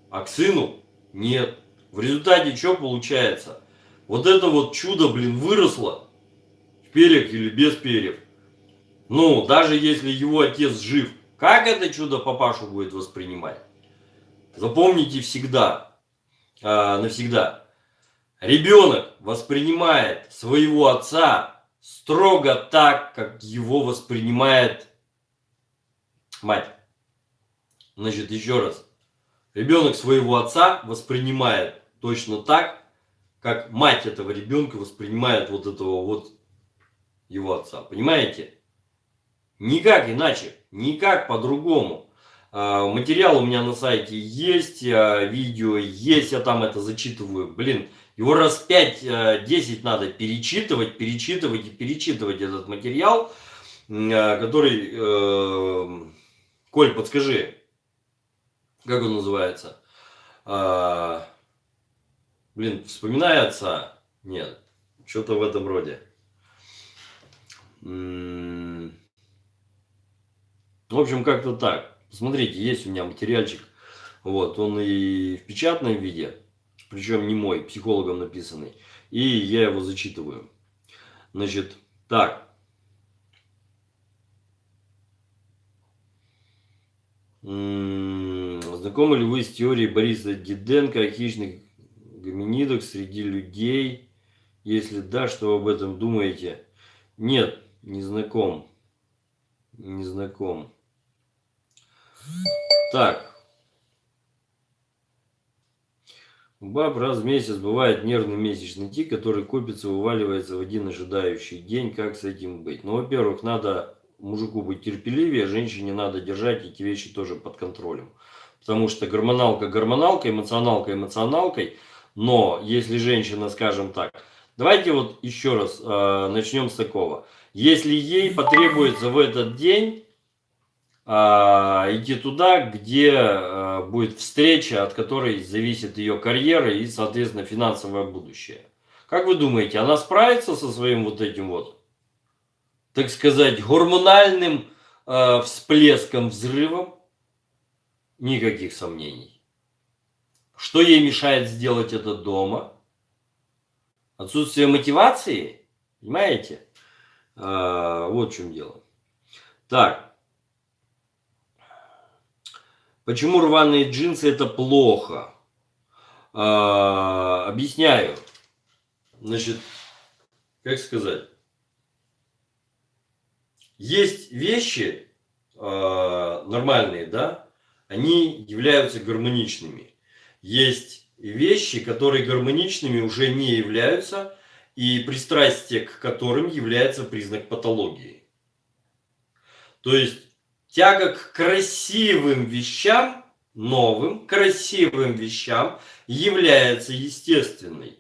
а к сыну нет. В результате что получается? Вот это вот чудо, блин, выросло в перьях или без перьев. Ну, даже если его отец жив, как это чудо папашу будет воспринимать? Запомните всегда, навсегда. Ребенок воспринимает своего отца строго так, как его воспринимает мать. Значит, еще раз. Ребенок своего отца воспринимает точно так, как мать этого ребенка воспринимает вот этого вот его отца. Понимаете? Никак иначе, никак по-другому. Материал у меня на сайте есть, видео есть, я там это зачитываю. Блин, его раз 5-10 надо перечитывать и перечитывать этот материал, который... Коль, подскажи, как он называется? Блин, вспоминай отца? Нет, что-то в этом роде. В общем, как-то так. Посмотрите, есть у меня материальчик. Вот, он и в печатном виде, причем не мой, психологом написанный. И я его зачитываю. Значит, так. Знакомы ли вы с теорией Бориса Диденко о хищных гоминидах среди людей? Если да, что вы об этом думаете? Нет, не знаком. Не знаком. Так. У баб раз в месяц бывает нервный месячный тик, который копится, вываливается в один ожидающий день. Как с этим быть? Ну, во-первых, надо мужику быть терпеливее, женщине надо держать эти вещи тоже под контролем. Потому что гормоналка гормоналкой, эмоционалка эмоционалкой. Но если женщина, скажем так, давайте вот еще раз начнем с такого. Если ей потребуется в этот день идти туда, где будет встреча, от которой зависит ее карьера и, соответственно, финансовое будущее. Как вы думаете, она справится со своим вот этим вот, так сказать, гормональным всплеском, взрывом? Никаких сомнений. Что ей мешает сделать это дома? Отсутствие мотивации? Понимаете? Вот в чем дело. Так. Почему рваные джинсы это плохо? Объясняю. Значит, как сказать? Есть вещи нормальные, да? Они являются гармоничными. Есть вещи, которые гармоничными уже не являются, и пристрастие к которым является признак патологии. То есть тяга к красивым вещам, новым, красивым вещам является естественной.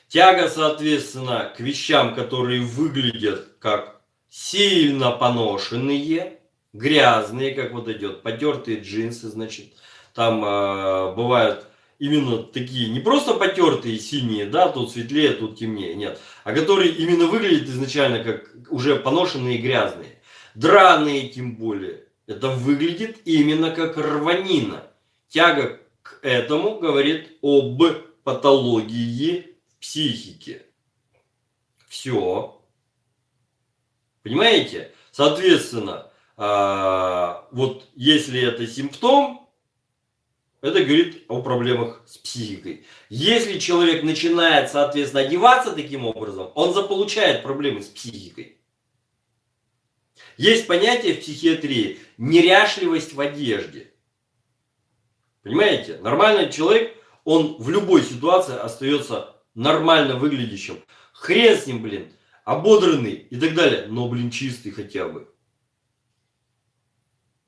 Тяга, соответственно, к вещам, которые выглядят как сильно поношенные, грязные, как вот идет, потертые джинсы, значит, там бывают именно такие, не просто потертые синие, да, тут светлее, тут темнее, нет, а которые именно выглядят изначально как уже поношенные и грязные. Драные тем более. Это выглядит именно как рванина. Тяга к этому говорит об патологии в психике. Все. Понимаете? Соответственно, вот если это симптом, это говорит о проблемах с психикой. Если человек начинает, соответственно, одеваться таким образом, он заполучает проблемы с психикой. Есть понятие в психиатрии неряшливость в одежде. Понимаете? Нормальный человек, он в любой ситуации остается нормально выглядящим. Хрен с ним, блин, ободранный и так далее, но, блин, чистый хотя бы.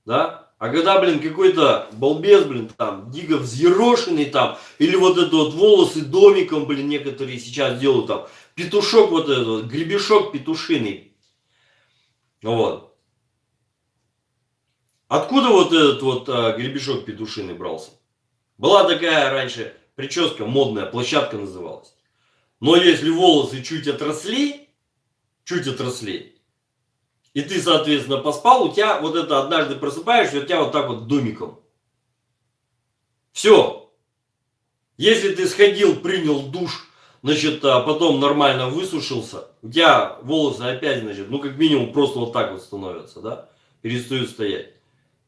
Да? А когда, блин, какой-то балбес, блин, там, дико взъерошенный там, или вот это вот волосы домиком, блин, некоторые сейчас делают там, петушок вот этот вот, гребешок петушиный. Вот. Откуда вот этот вот гребешок петушиный брался? Была такая раньше прическа модная, площадка называлась. Но если волосы чуть отросли, и ты, соответственно, поспал, у тебя вот это однажды просыпаешься, у тебя вот так вот домиком. Все. Если ты сходил, принял душ, значит, потом нормально высушился, у тебя волосы опять, значит, ну как минимум просто вот так вот становятся, да, перестают стоять.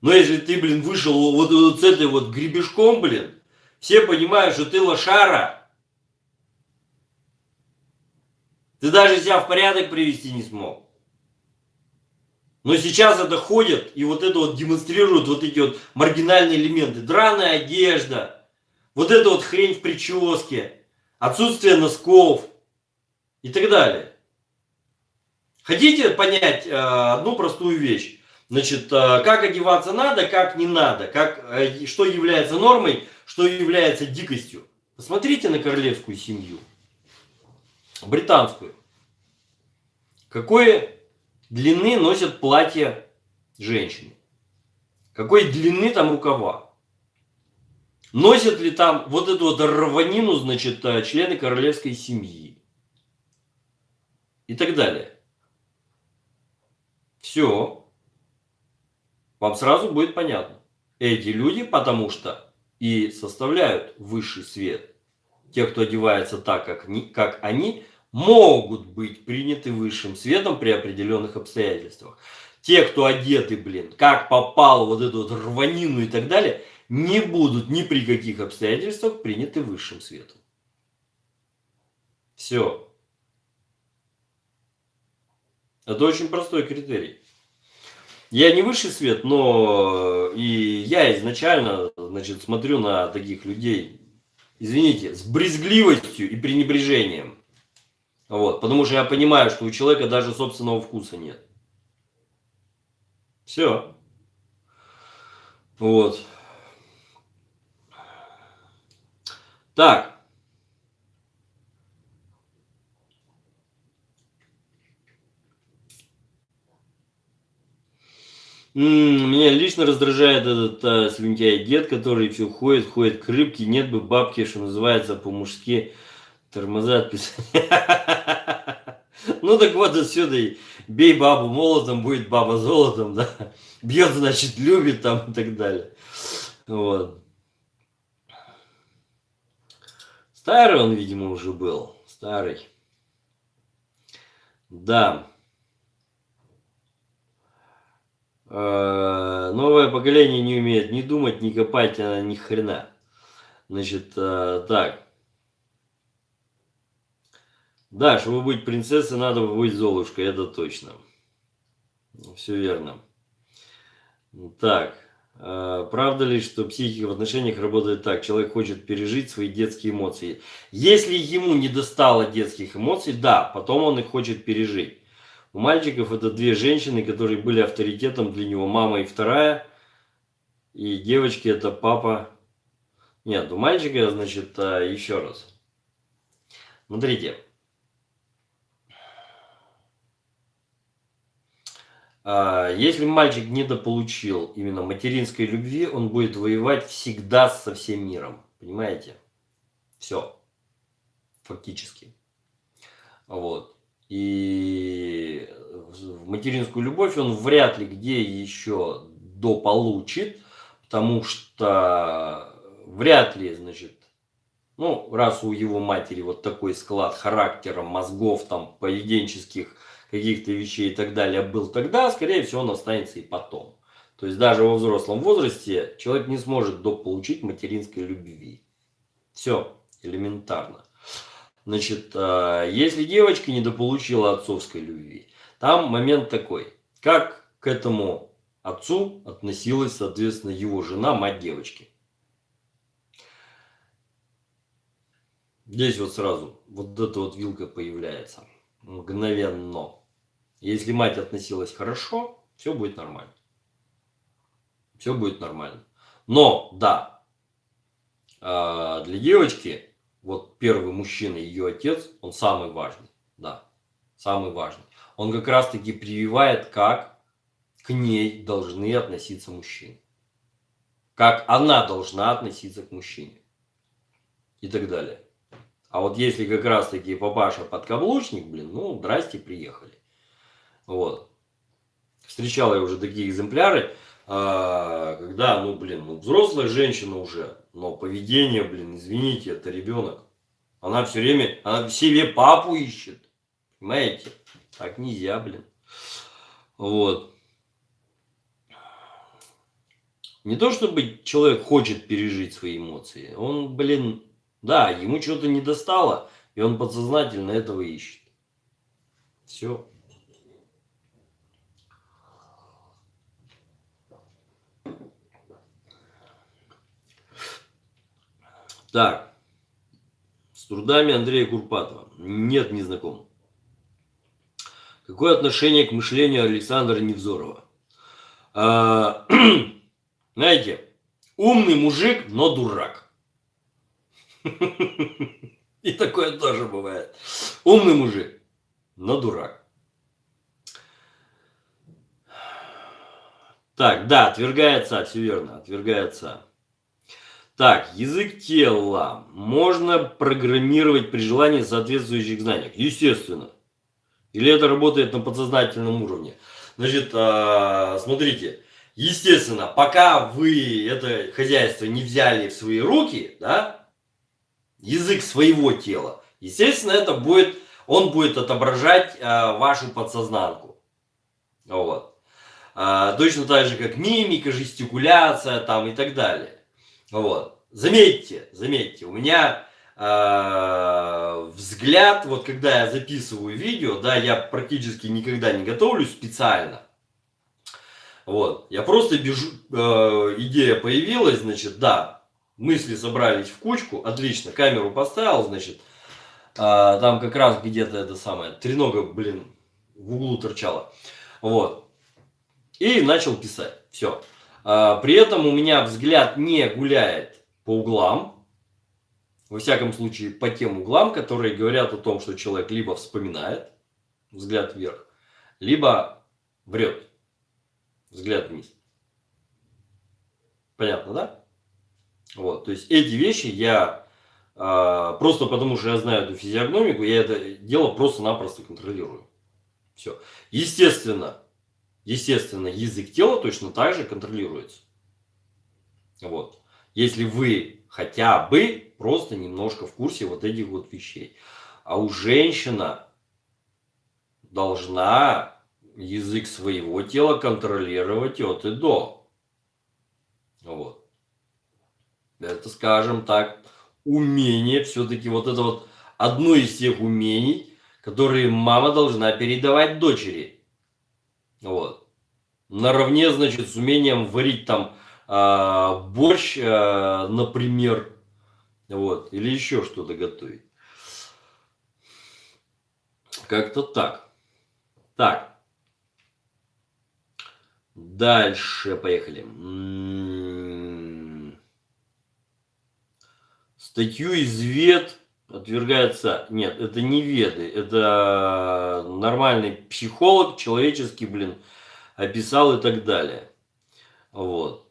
Но если ты, блин, вышел вот с этой вот гребешком, блин, все понимают, что ты лошара. Ты даже себя в порядок привести не смог. Но сейчас это ходят и вот это вот демонстрируют вот эти вот маргинальные элементы. Драная одежда, вот эта вот хрень в прическе, отсутствие носков и так далее. Хотите понять одну простую вещь? Значит, как одеваться надо, как не надо, что является нормой, что является дикостью. Посмотрите на королевскую семью, британскую. Какой длины носят платья женщины? Какой длины там рукава? Носят ли там вот эту вот рванину, значит, члены королевской семьи? И так далее. Все. Вам сразу будет понятно. Эти люди, потому что и составляют высший свет. Те, кто одевается так, как они, могут быть приняты высшим светом при определенных обстоятельствах. Те, кто одеты, блин, как попало, вот эту вот рванину и так далее, не будут ни при каких обстоятельствах приняты высшим светом. Все. Это очень простой критерий. Я не высший свет, но и я изначально, значит, смотрю на таких людей, извините, с брезгливостью и пренебрежением. Вот, потому что я понимаю, что у человека даже собственного вкуса нет. Все. Вот. Так. Меня лично раздражает этот слюнтяй дед, который все ходит к рыбке, нет бы бабки, что называется, по-мужски тормоза отписать. Ну так вот отсюда и бей бабу молотом, будет баба золотом, да. Бьет, значит, любит там и так далее. Вот. Старый он, видимо, уже был. Старый. Да. Новое поколение не умеет ни думать, ни копать, ни хрена. Значит, так. Да, чтобы быть принцессой, надо быть Золушкой, это точно. Все верно. Так. Правда ли, что психика в отношениях работает так? Человек хочет пережить свои детские эмоции. Если ему не достало детских эмоций, да, потом он их хочет пережить. У мальчиков это две женщины, которые были авторитетом для него. Мама и вторая. И девочки это папа. Нет, у мальчика, значит, еще раз. Смотрите. Если мальчик недополучил именно материнской любви, он будет воевать всегда со всем миром. Понимаете? Все. Фактически. Вот. И в материнскую любовь он вряд ли где еще дополучит, потому что вряд ли, значит, ну, раз у его матери вот такой склад характера, мозгов, там, поведенческих каких-то вещей и так далее был тогда, скорее всего, он останется и потом. То есть даже во взрослом возрасте человек не сможет дополучить материнской любви. Все элементарно. Значит, если девочка недополучила отцовской любви, там момент такой, как к этому отцу относилась, соответственно, его жена, мать девочки. Здесь вот сразу вот эта вот вилка появляется мгновенно. Если мать относилась хорошо, все будет нормально. Все будет нормально. Но, да, для девочки вот первый мужчина, ее отец, он самый важный. Да, самый важный. Он как раз-таки прививает, как к ней должны относиться мужчины. Как она должна относиться к мужчине. И так далее. А вот если как раз-таки папаша подкаблучник, блин, ну, здрасте, приехали. Вот. Встречал я уже такие экземпляры, когда, ну, блин, ну, взрослая женщина уже, но поведение, блин, извините, это ребенок. Она все время, она в себе папу ищет. Понимаете? Так нельзя, блин. Вот. Не то, чтобы человек хочет пережить свои эмоции. Он, блин, да, ему что-то не достало, и он подсознательно этого ищет. Все. Так, с трудами Андрея Курпатова. Нет, не знаком. Какое отношение к мышлению Александра Невзорова? Знаете, умный мужик, но дурак. И такое тоже бывает. Умный мужик, но дурак. Так, да, отвергается, все верно, отвергается. Так, язык тела можно программировать при желании соответствующих знаниях. Естественно. Или это работает на подсознательном уровне. Значит, смотрите, естественно, пока вы это хозяйство не взяли в свои руки, да, язык своего тела, естественно, он будет отображать вашу подсознанку. Вот. Точно так же, как мимика, жестикуляция там и так далее. Вот. Заметьте, у меня взгляд, вот когда я записываю видео, да, я практически никогда не готовлюсь специально. Вот. Я просто бежу, идея появилась, значит, да, мысли собрались в кучку, отлично, камеру поставил, значит, там как раз где-то это самое, тренога, блин, в углу торчала. Вот. И начал писать. Все. При этом у меня взгляд не гуляет по углам. Во всяком случае, по тем углам, которые говорят о том, что человек либо вспоминает, взгляд вверх, либо врет, взгляд вниз. Понятно, да? Вот. То есть эти вещи я просто потому, что я знаю эту физиогномику, я это дело просто-напросто контролирую. Все. Естественно, язык тела точно так же контролируется. Вот. Если вы хотя бы просто немножко в курсе вот этих вот вещей. А у женщина должна язык своего тела контролировать от и до. Вот. Это, скажем так, умение, все-таки вот это вот одно из тех умений, которые мама должна передавать дочери. Вот. Наравне, значит, с умением варить там борщ, например, вот, или еще что-то готовить. Как-то так. Так. Дальше поехали. Статью из Вед отвергается. Нет, это не Веды. Это нормальный психолог, человеческий, блин, описал и так далее. Вот.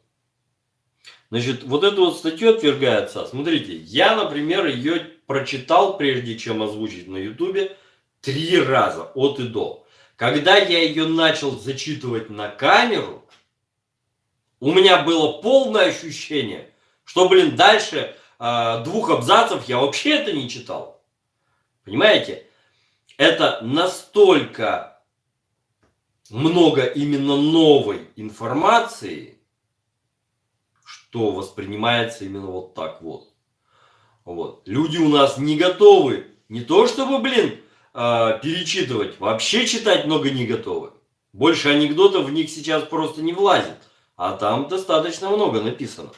Значит, вот эту вот статью отвергается. Смотрите, я, например, ее прочитал, прежде чем озвучить на Ютубе, 3 раза от и до. Когда я ее начал зачитывать на камеру, у меня было полное ощущение, что, блин, дальше 2 абзацев я вообще это не читал. Понимаете? Это настолько много именно новой информации, что воспринимается именно вот так вот. Вот. Люди у нас не готовы. Не то чтобы, блин, перечитывать. Вообще читать много не готовы. Больше анекдотов в них сейчас просто не влазит. А там достаточно много написано.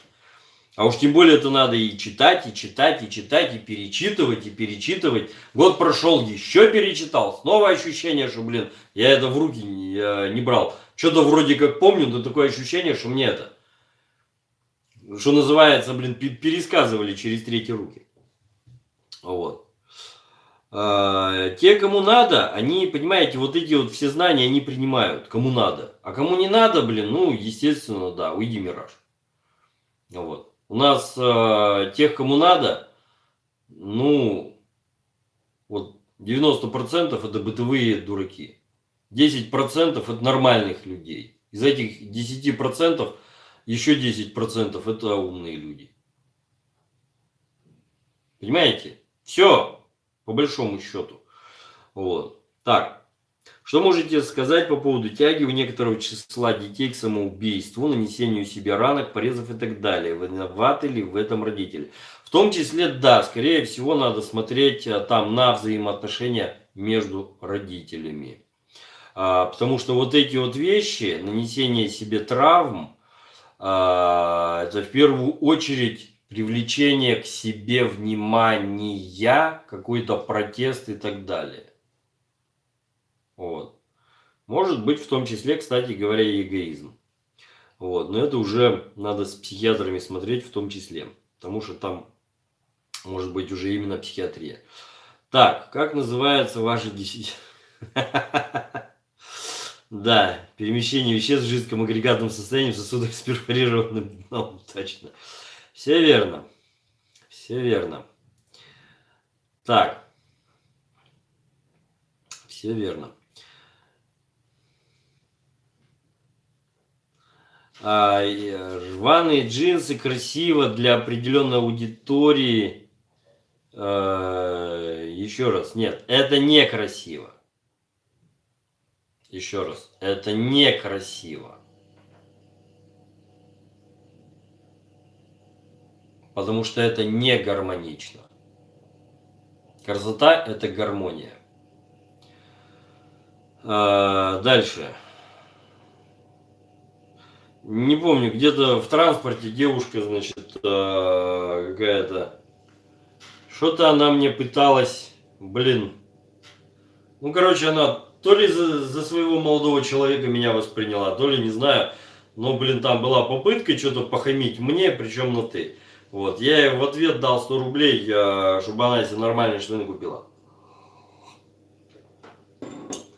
А уж тем более это надо и читать, и читать, и читать, и перечитывать, и перечитывать. Год прошел, еще перечитал. Снова ощущение, что, блин, я это в руки не брал. Что-то вроде как помню, но такое ощущение, что мне это, что называется, блин, пересказывали через 3 руки. Вот. Те, кому надо, они, понимаете, вот эти вот все знания они принимают, кому надо. А кому не надо, блин, ну, естественно, да, уйди, мираж. Вот. У нас тех, кому надо, ну, вот 90% это бытовые дураки. 10% это нормальных людей. Из этих 10% еще 10% это умные люди. Понимаете? Все, по большому счету. Вот. Так. Что можете сказать по поводу тяги у некоторого числа детей к самоубийству, нанесению себе ранок, порезов и так далее? Виноваты ли в этом родители? В том числе, да, скорее всего, надо смотреть там на взаимоотношения между родителями. Потому что вот эти вот вещи, нанесение себе травм, это в первую очередь привлечение к себе внимания, какой-то протест и так далее. Вот. Может быть, в том числе, кстати говоря, и эгоизм. Вот. Но это уже надо с психиатрами смотреть в том числе. Потому что там может быть уже именно психиатрия. Так, как называется ваша Да, перемещение веществ в жидком агрегатном состоянии в сосудах с перфорированным дном. Точно. Все верно. Все верно. Так. Все верно. Рваные джинсы красиво для определенной аудитории. Еще раз, нет, это некрасиво. Еще раз, это некрасиво. Потому что это не гармонично. Красота – это гармония. Дальше. Не помню, где-то в транспорте девушка, значит, какая-то... Что-то она мне пыталась, блин. Ну, короче, она то ли за своего молодого человека меня восприняла, то ли не знаю. Но, блин, там была попытка что-то похамить мне, причем на ты. Вот, я ей в ответ дал 100 рублей, чтобы она себе нормальные штаны купила.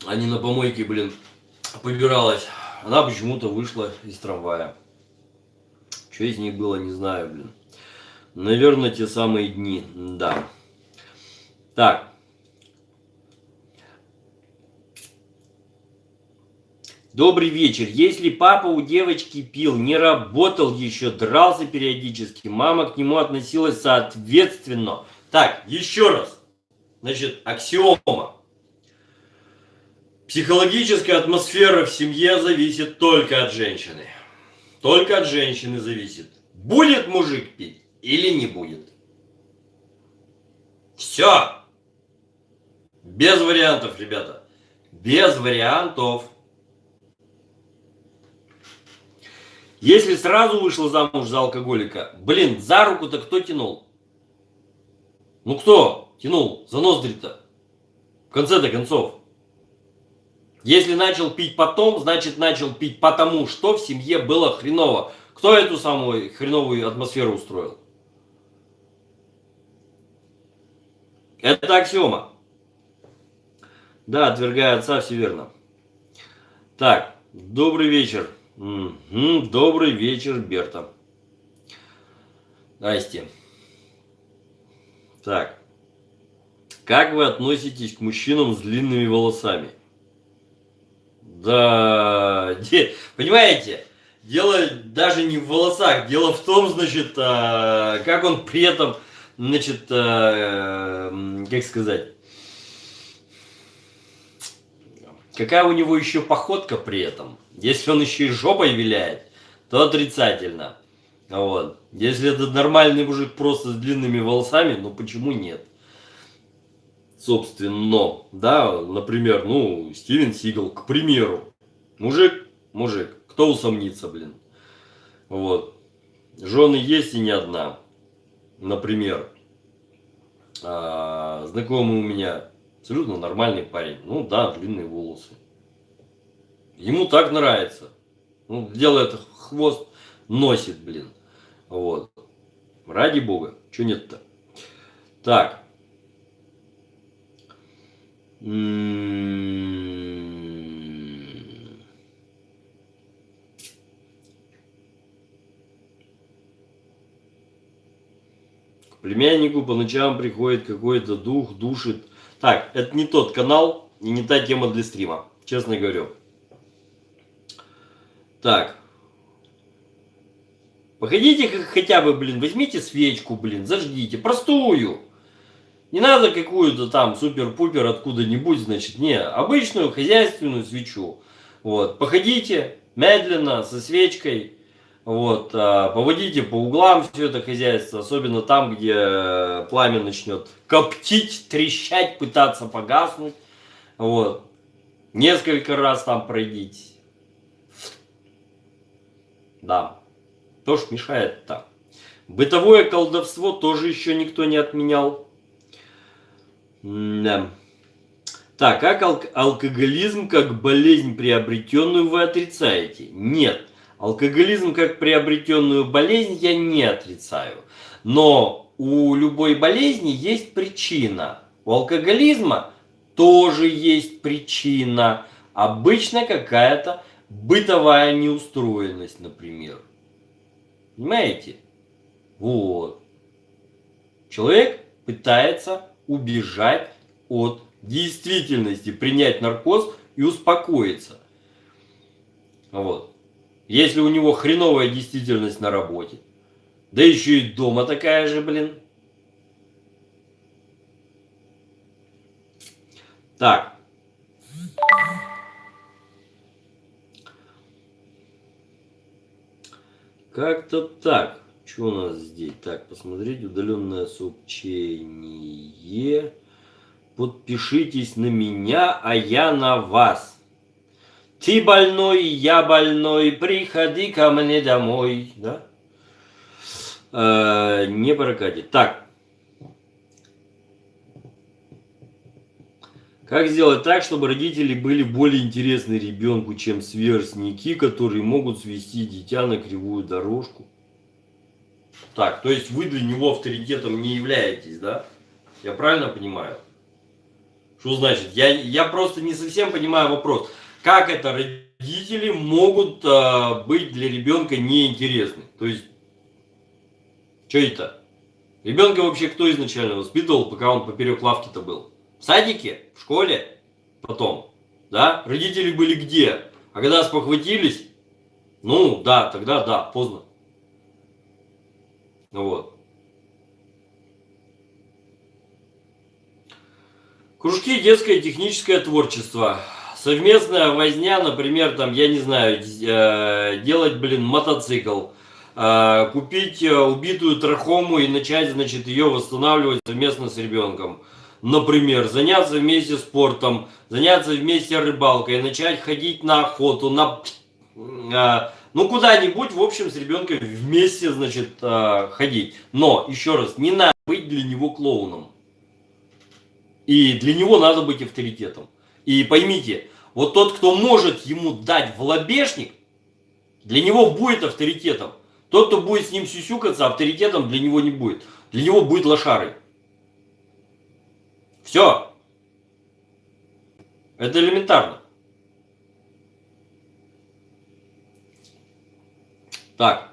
А не на помойке, блин, побиралась. Она почему-то вышла из трамвая. Что из них было, не знаю, блин. Наверное, те самые дни, да. Так. Добрый вечер. Если папа у девочки пил, не работал еще, дрался периодически, мама к нему относилась соответственно. Так, еще раз. Значит, аксиома. Психологическая атмосфера в семье зависит только от женщины. Только от женщины зависит. Будет мужик пить или не будет. Все. Без вариантов, ребята. Без вариантов. Если сразу вышла замуж за алкоголика, блин, за руку-то кто тянул? Ну кто тянул за ноздри-то? В конце-то концов. Если начал пить потом, значит начал пить потому, что в семье было хреново. Кто эту самую хреновую атмосферу устроил? Это аксиома. Да, отвергая отца, все верно. Так, добрый вечер. Добрый вечер, Берта. Здрасте. Так. Как вы относитесь к мужчинам с длинными волосами? Да, понимаете, дело даже не в волосах, дело в том, значит, как он при этом, значит, как сказать, какая у него еще походка при этом. Если он еще и жопой виляет, то отрицательно. Вот. Если это нормальный мужик просто с длинными волосами, ну почему нет? Собственно, да, например, ну, Стивен Сигал, к примеру. Мужик, кто усомнится, блин. Вот. Жены есть и не одна. Например, знакомый у меня абсолютно нормальный парень. Ну да, длинные волосы. Ему так нравится. Ну, делает хвост, носит, блин. Вот. Ради бога. Чего нет-то? Так. К племяннику по ночам приходит какой-то дух, душит. Так, это не тот канал и не та тема для стрима, честно говорю. Так. Походите хотя бы, блин, возьмите свечку, блин, зажгите, простую. Не надо какую-то там супер-пупер откуда-нибудь, значит, не, обычную хозяйственную свечу. Вот, походите медленно со свечкой, вот, поводите по углам все это хозяйство, особенно там, где пламя начнет коптить, трещать, пытаться погаснуть. Вот, несколько раз там пройдите. Да, то ж мешает-то. Бытовое колдовство тоже еще никто не отменял. Да. Так, как алкоголизм как болезнь приобретенную вы отрицаете? Нет, алкоголизм как приобретенную болезнь я не отрицаю. Но у любой болезни есть причина. У алкоголизма тоже есть причина. Обычно какая-то бытовая неустроенность, например. Понимаете? Вот. Человек пытается убежать от действительности, принять наркоз и успокоиться. Вот. Если у него хреновая действительность на работе, да еще и дома такая же, блин. Так. Как-то так. Что у нас здесь? Так, посмотреть удаленное сообщение. Подпишитесь на меня, а я на вас. Ты больной, я больной, приходи ко мне домой. Да? Не прокатит. Так. Как сделать так, чтобы родители были более интересны ребенку, чем сверстники, которые могут свести дитя на кривую дорожку? Так, то есть вы для него авторитетом не являетесь, да? Я правильно понимаю? Что значит? Я просто не совсем понимаю вопрос. Как это родители могут быть для ребенка неинтересны? То есть, что это? Ребенка вообще кто изначально воспитывал, пока он поперек лавки-то был? В садике? В школе? Потом? Да? Родители были где? А когда спохватились? Ну, да, тогда да, поздно. Вот. Кружки детское техническое творчество. Совместная возня, например, там, я не знаю, делать, блин, мотоцикл. Купить убитую трахому и начать, значит, ее восстанавливать совместно с ребенком. Например, заняться вместе спортом, заняться вместе рыбалкой, начать ходить на охоту, ну, куда-нибудь, в общем, с ребенком вместе, значит, ходить. Но, еще раз, не надо быть для него клоуном. И для него надо быть авторитетом. И поймите, вот тот, кто может ему дать в лобешник, для него будет авторитетом. Тот, кто будет с ним сюсюкаться, авторитетом для него не будет. Для него будет лошарой. Все. Это элементарно. Так.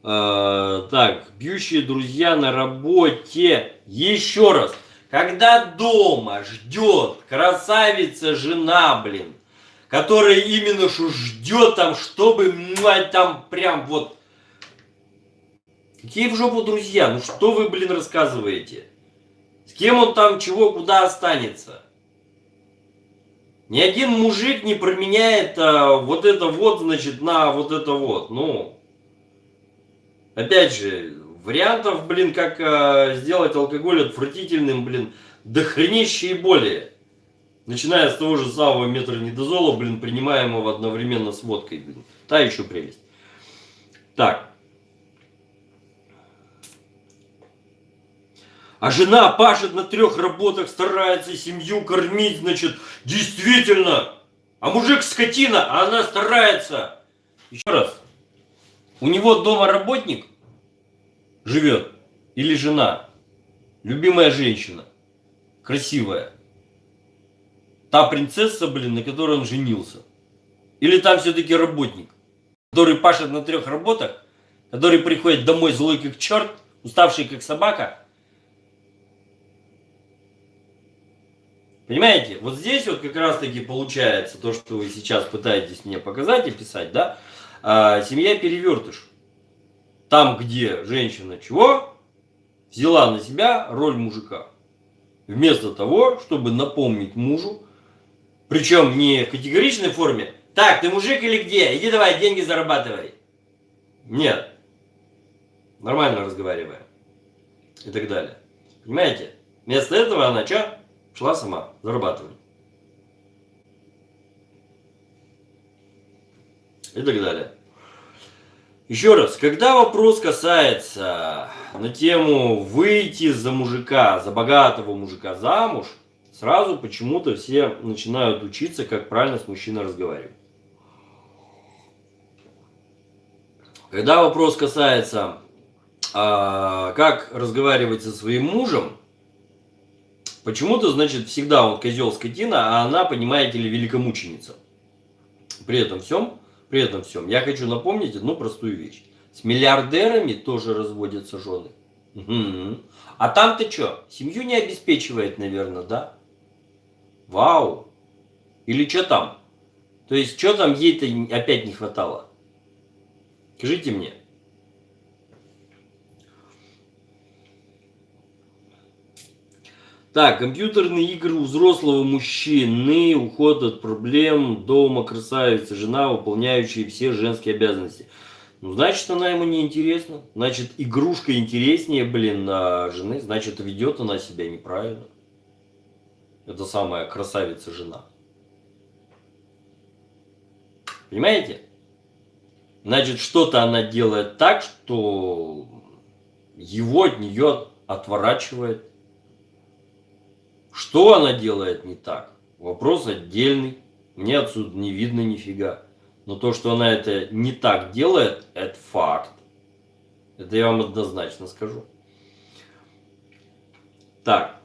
Так, бьющие друзья на работе. Еще раз. Когда дома ждет красавица жена, блин, которая именно что ждет там, чтобы, там прям вот... Какие в жопу друзья? Ну что вы, блин, рассказываете? С кем он там чего, куда останется? Ни один мужик не променяет вот это вот, значит, на вот это вот. Ну, опять же, вариантов, блин, как сделать алкоголь отвратительным, блин, дохренище и более. Начиная с того же самого метронидозола, блин, принимаемого одновременно с водкой, блин. Та еще прелесть. Так. А жена пашет на 3 работах, старается семью кормить, значит, действительно. А мужик скотина, а она старается. Еще раз. У него дома работник живет или жена, любимая женщина, красивая. Та принцесса, блин, на которой он женился. Или там все-таки работник, который пашет на 3 работах, который приходит домой злой как черт, уставший как собака. Понимаете, вот здесь вот как раз таки получается то, что вы сейчас пытаетесь мне показать и писать, да? Семья перевертыш. Там, где женщина чего? Взяла на себя роль мужика. Вместо того, чтобы напомнить мужу, причем не в категоричной форме: так, ты мужик или где? Иди давай деньги зарабатывай. Нет. Нормально разговаривая. И так далее. Понимаете? Вместо этого она что? Шла сама зарабатывать. И так далее. Еще раз, когда вопрос касается на тему выйти за мужика, за богатого мужика замуж, сразу почему-то все начинают учиться, как правильно с мужчиной разговаривать. Когда вопрос касается, как разговаривать со своим мужем, почему-то, значит, всегда он козел, скотина, а она, понимаете ли, великомученица. При этом всем, я хочу напомнить одну простую вещь. С миллиардерами тоже разводятся жены. Угу. А там-то что, семью не обеспечивает, наверное, да? Вау! Или что там? То есть, что там ей-то опять не хватало? Скажите мне. Так, компьютерные игры у взрослого мужчины, уход от проблем, дома, красавица, жена, выполняющая все женские обязанности. Ну, значит, она ему не интересна. Значит, игрушка интереснее, блин, жены. Значит, ведет она себя неправильно. Это самая красавица жена. Понимаете? Значит, что-то она делает так, что его от нее отворачивает. Что она делает не так? Вопрос отдельный. Мне отсюда не видно нифига. Но то, что она это не так делает, это факт. Это я вам однозначно скажу. Так.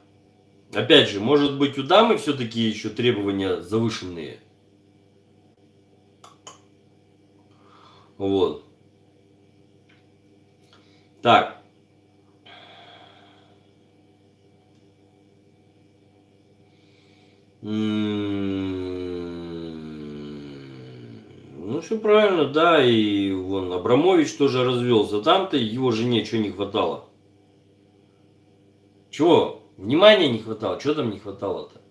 Опять же, может быть, у дамы все-таки еще требования завышенные. Вот. Так. Ну, все правильно, да, и вон Абрамович тоже развелся. Там-то его жене чего не хватало? Чего? Внимания не хватало? Чего там не хватало-то?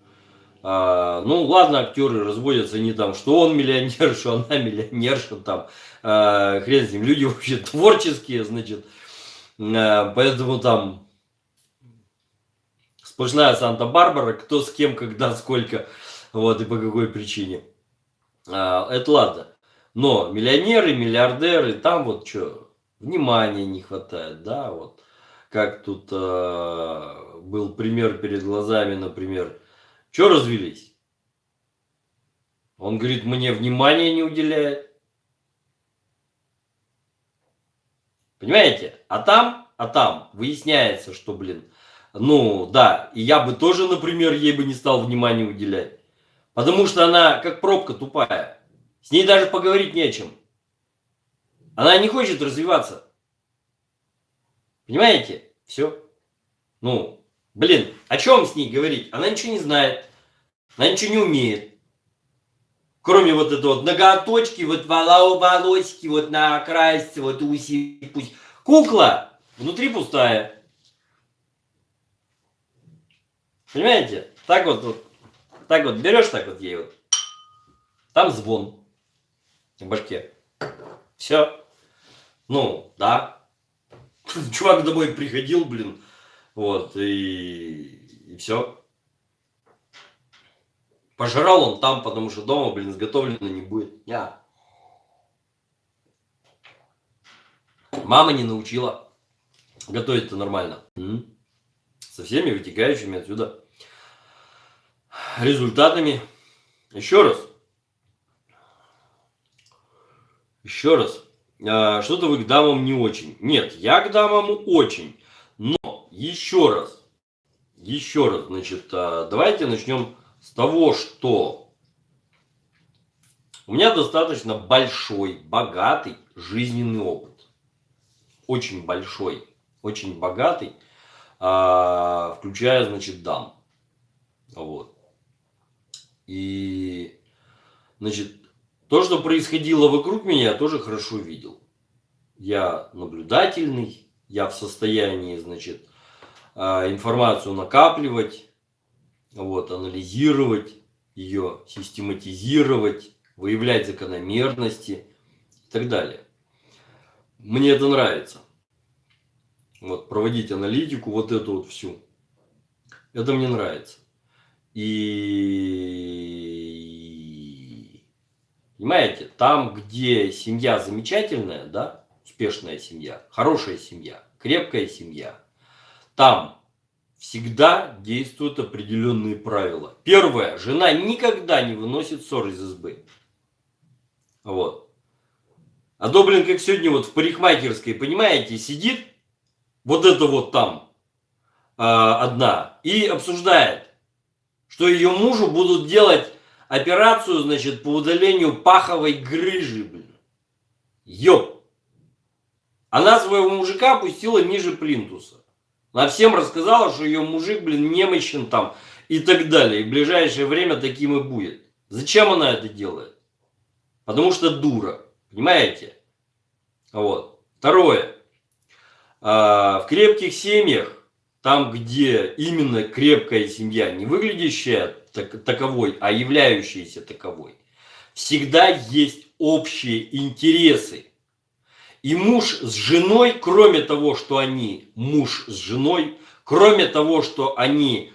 Ну, ладно, актеры разводятся не там, что он миллионер, что она миллионерша, там, хрен с ним, люди вообще творческие, значит, поэтому там сплошная Санта-Барбара, кто с кем, когда, сколько, вот, и по какой причине. Это ладно. Но миллионеры, миллиардеры, там вот что, внимания не хватает, да, вот. Как тут был пример перед глазами, например. Что развелись? Он говорит, мне внимания не уделяет. Понимаете? А там выясняется, что, блин, ну да, и я бы тоже, например, ей бы не стал внимания уделять. Потому что она как пробка тупая. С ней даже поговорить не о чем. Она не хочет развиваться. Понимаете? Все. Ну, блин, о чем с ней говорить? Она ничего не знает. Она ничего не умеет. Кроме вот этого вот ноготочки, вот волосики, вот накраситься, вот уси, пусть. Кукла внутри пустая. Понимаете? Так вот берешь так вот ей вот. Там звон в башке. Все. Ну, да. Чувак домой приходил, блин. Вот, и все. Пожрал он там, потому что дома, блин, сготовлено не будет. Мама не научила готовить-то нормально. Со всеми вытекающими отсюда результатами. Еще раз. Что-то вы к дамам не очень. Нет, я к дамам очень. Но еще раз, значит, давайте начнем с того, что у меня достаточно большой, богатый жизненный опыт. Очень большой, очень богатый, включая, значит, дам. Вот. И, значит, то, что происходило вокруг меня, я тоже хорошо видел. Я наблюдательный, я в состоянии, значит, информацию накапливать, вот, анализировать ее, систематизировать, выявлять закономерности и так далее. Мне это нравится. Вот, проводить аналитику, вот эту вот всю. Это мне нравится. И понимаете, там, где семья замечательная, да, успешная семья, хорошая семья, крепкая семья, там всегда действуют определенные правила. Первое, жена никогда не выносит ссор из избы. Вот. А то, блин, как сегодня вот в парикмахерской, понимаете, сидит вот это вот там одна и обсуждает, что ее мужу будут делать операцию, значит, по удалению паховой грыжи, блин. Ёп. Она своего мужика опустила ниже плинтуса. Она всем рассказала, что ее мужик, блин, немощен там и так далее. И в ближайшее время таким и будет. Зачем она это делает? Потому что дура. Понимаете? Вот. Второе. В крепких семьях, там, где именно крепкая семья, не выглядящая таковой, а являющаяся таковой, всегда есть общие интересы. И муж с женой, кроме того, что они муж с женой, кроме того, что они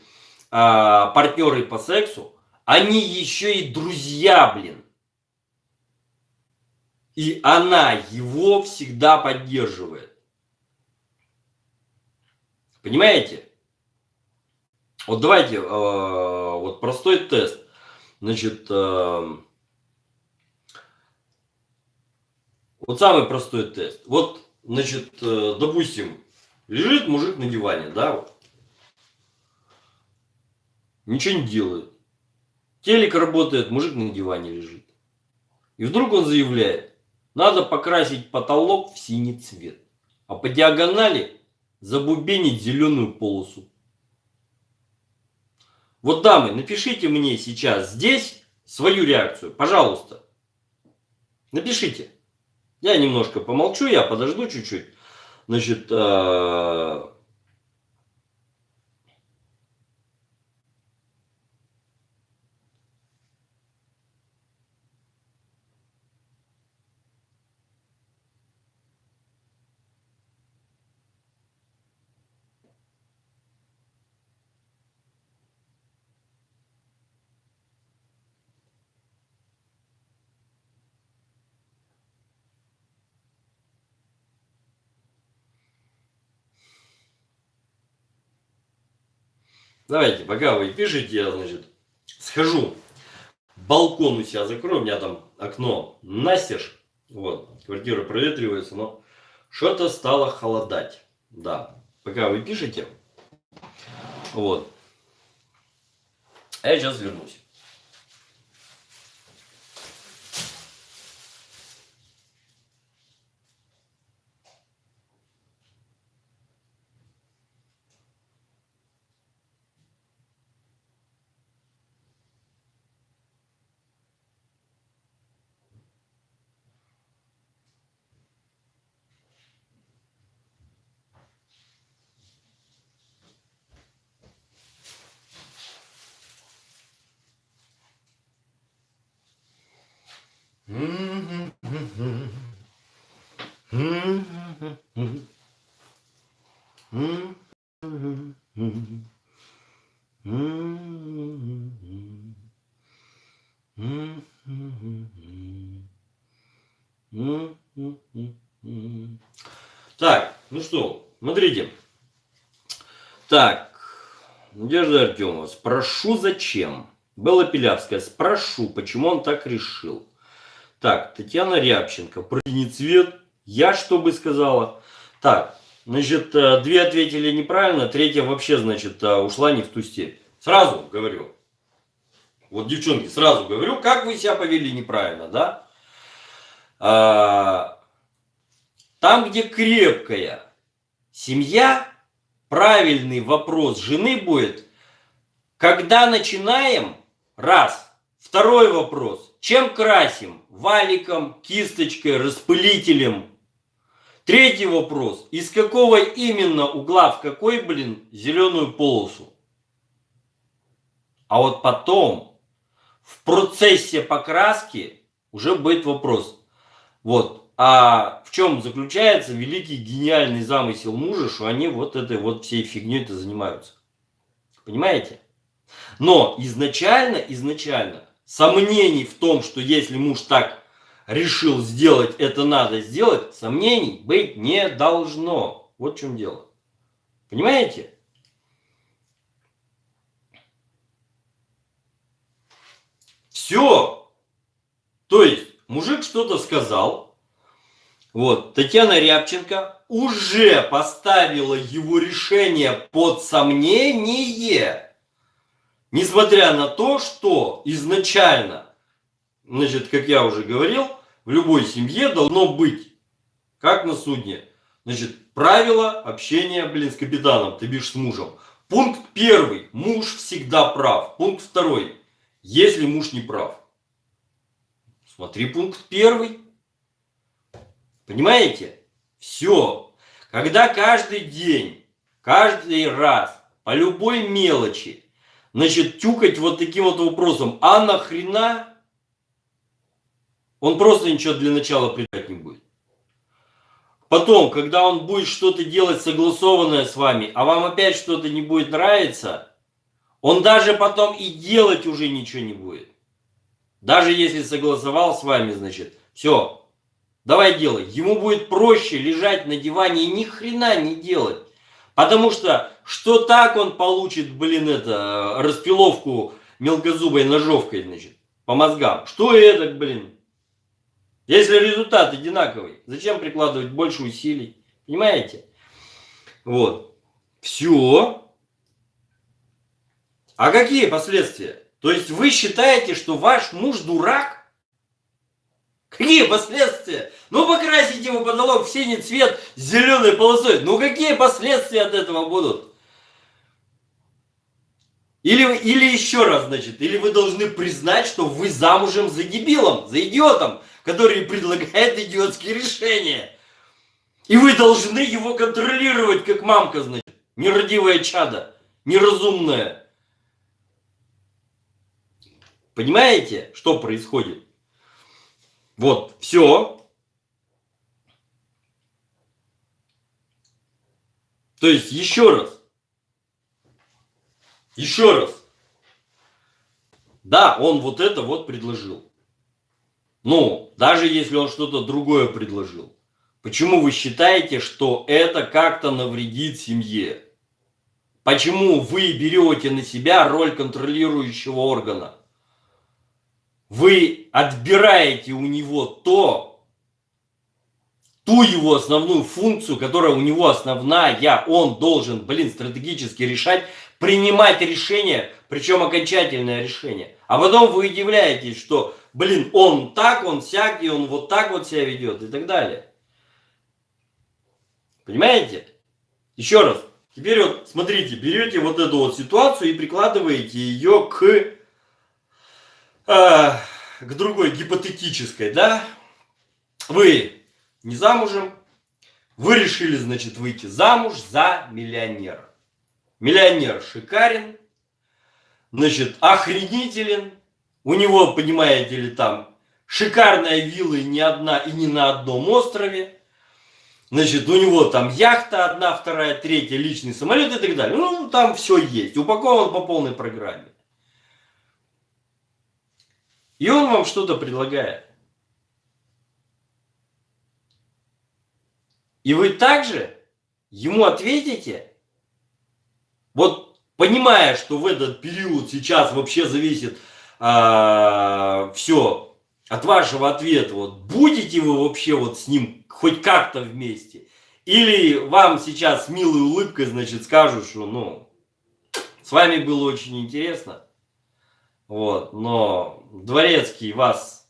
партнеры по сексу, они еще и друзья, блин. И она его всегда поддерживает. Понимаете? Вот давайте, вот простой тест. Значит, вот самый простой тест. Вот, значит, допустим, лежит мужик на диване, да, вот. Ничего не делает. Телек работает, мужик на диване лежит. И вдруг он заявляет, надо покрасить потолок в синий цвет, а по диагонали забубенить зеленую полосу. Вот, дамы, напишите мне сейчас здесь свою реакцию, пожалуйста. Напишите. Я немножко помолчу, я подожду чуть-чуть. Значит, давайте, пока вы пишете, я, значит, схожу. Балкон у себя закрою, у меня там окно настежь. Вот, квартира проветривается, но что-то стало холодать. Да, пока вы пишете. Вот. А я сейчас вернусь. Так, ну что, смотрите. Так, Надежда Артемова, спрошу зачем. Белла Пилявская, спрошу, почему он так решил. Так, Татьяна Рябченко, про синий цвет, я что бы сказала. Так, значит, две ответили неправильно, третья вообще, значит, ушла не в ту степь. Сразу говорю, вот, девчонки, сразу говорю, как вы себя повели неправильно, да? Там, где крепкая семья, правильный вопрос жены будет, когда начинаем, раз. Второй вопрос, чем красим? Валиком, кисточкой, распылителем. Третий вопрос, из какого именно угла, в какой, блин, зеленую полосу? А вот потом, в процессе покраски, уже будет вопрос. Вот. А в чем заключается великий гениальный замысел мужа, что они вот этой вот всей фигней-то занимаются. Понимаете? Но изначально сомнений в том, что если муж так решил сделать, это надо сделать, сомнений быть не должно. Вот в чем дело. Понимаете? Все. То есть мужик что-то сказал. Вот, Татьяна Рябченко уже поставила его решение под сомнение, несмотря на то, что изначально, значит, как я уже говорил, в любой семье должно быть, как на судне, значит, правила общения, с капитаном, ты бишь с мужем. Пункт первый. Муж всегда прав. Пункт второй. Если муж не прав. Смотри пункт первый. Понимаете? Все. Когда каждый день, каждый раз, по любой мелочи, значит, тюкать вот таким вот вопросом, а нахрена, он просто ничего для начала предлагать не будет. Потом, когда он будет что-то делать согласованное с вами, а вам опять что-то не будет нравиться, он даже потом и делать уже ничего не будет. Даже если согласовал с вами, значит, все, давай делай. Ему будет проще лежать на диване и ни хрена не делать. Потому что так он получит, распиловку мелкозубой ножовкой, значит, по мозгам. Что это, Если результат одинаковый, зачем прикладывать больше усилий? Понимаете? Вот. Все. А какие последствия? То есть вы считаете, что ваш муж дурак? Какие последствия? Ну, покрасить его потолок в синий цвет с зеленой полосой. Ну, какие последствия от этого будут? Или еще раз, значит, или вы должны признать, что вы замужем за дебилом, за идиотом, который предлагает идиотские решения. И вы должны его контролировать, как мамка, значит, нерадивое чадо, неразумное. Понимаете, что происходит? Вот, все. То есть, еще раз. Да, он вот это вот предложил. Ну, даже если он что-то другое предложил. Почему вы считаете, что это как-то навредит семье? Почему вы берете на себя роль контролирующего органа? Вы отбираете у него ту его основную функцию, которая у него основная. Он должен, стратегически решать, принимать решение, причем окончательное решение. А потом вы удивляетесь, что, он так, он сяк, и он вот так вот себя ведет и так далее. Понимаете? Еще раз. Теперь вот смотрите, берете вот эту вот ситуацию и прикладываете ее к другой гипотетической, да? Вы не замужем, вы решили, значит, выйти замуж за миллионера. Миллионер шикарен, значит, охренителен. У него, понимаете ли, там шикарная вилла не одна и не на одном острове. Значит, у него там яхта одна, вторая, третья, личный самолет и так далее. Ну, там все есть, упакован по полной программе. И он вам что-то предлагает. И вы также ему ответите, вот понимая, что в этот период сейчас вообще зависит все от вашего ответа, вот будете вы вообще вот с ним хоть как-то вместе, или вам сейчас с милой улыбкой, значит, скажут, что, с вами было очень интересно, вот, но дворецкий вас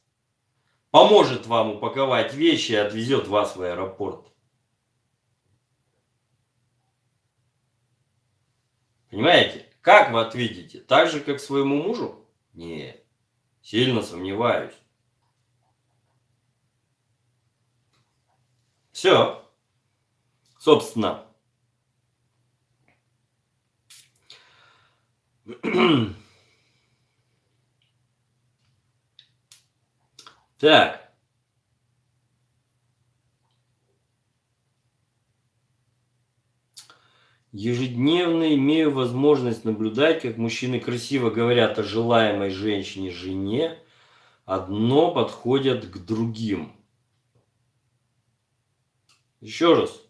поможет вам упаковать вещи и отвезет вас в аэропорт. Понимаете? Как вы ответите? Так же, как своему мужу? Нет. Сильно сомневаюсь. Все. Собственно. Так. Ежедневно имею возможность наблюдать, как мужчины красиво говорят о желаемой женщине, жене, одно подходят к другим. Еще раз.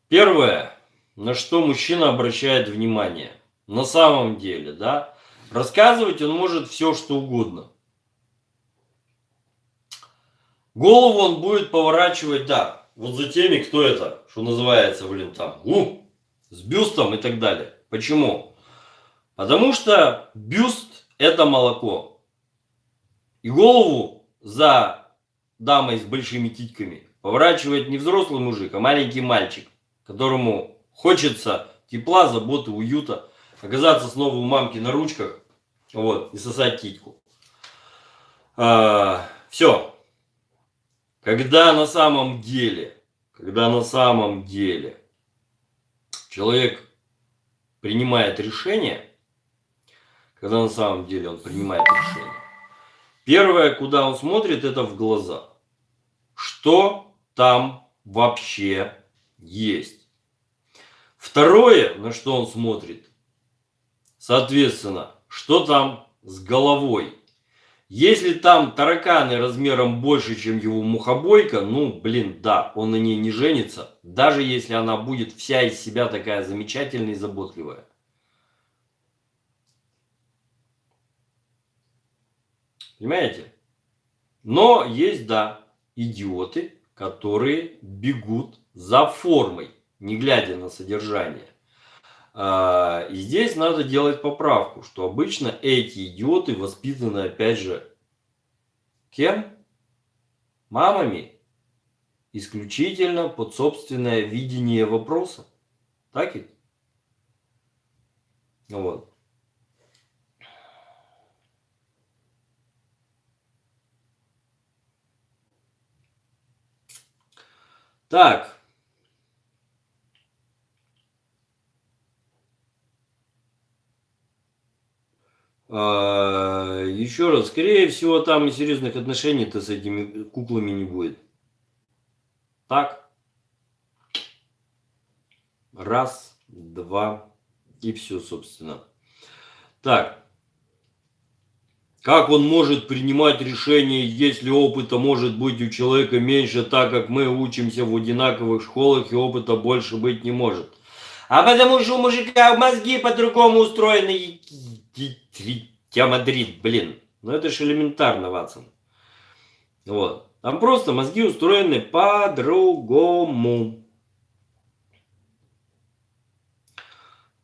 Первое, на что мужчина обращает внимание. На самом деле, да, рассказывать он может все, что угодно. Голову он будет поворачивать, да, вот за теми, кто это, что называется, блин, там, с бюстом и так далее. Почему? Потому что бюст – это молоко. И голову за дамой с большими титьками поворачивает не взрослый мужик, а маленький мальчик, которому хочется тепла, заботы, уюта, оказаться снова у мамки на ручках, вот, и сосать титьку. Все. Когда на самом деле человек принимает решение, когда на самом деле он принимает решение, первое, куда он смотрит, это в глаза. Что там вообще есть? Второе, на что он смотрит, соответственно, что там с головой. Если там тараканы размером больше, чем его мухобойка, ну, блин, да, он на ней не женится, даже если она будет вся из себя такая замечательная и заботливая. Понимаете? Но есть, да, идиоты, которые бегут за формой, не глядя на содержание. И здесь надо делать поправку, что обычно эти идиоты воспитаны, опять же, кем? Мамами. Исключительно под собственное видение вопроса. Так ведь? Вот. Так. Еще раз, скорее всего, там и серьезных отношений-то с этими куклами не будет. Так. Раз, два, и все, собственно. Так. Как он может принимать решения, если опыта может быть у человека меньше, так как мы учимся в одинаковых школах и опыта больше быть не может? А потому что у мужика мозги по-другому устроены. Мадрид, блин. Ну это же элементарно, Ватсон. Вот. Там просто мозги устроены по-другому.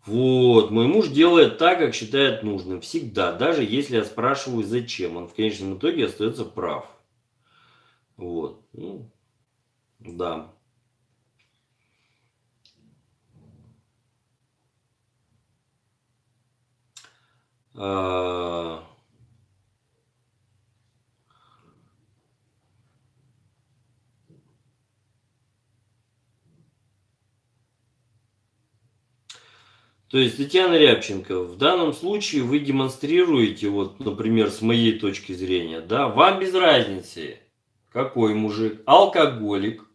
Вот, мой муж делает так, как считает нужным. Всегда, даже если я спрашиваю, зачем. Он в конечном итоге остается прав. Вот. Ну, да. А, То есть, Татьяна Рябченко, в данном случае вы демонстрируете, вот, например, с моей точки зрения, да, вам без разницы, какой мужик, алкоголик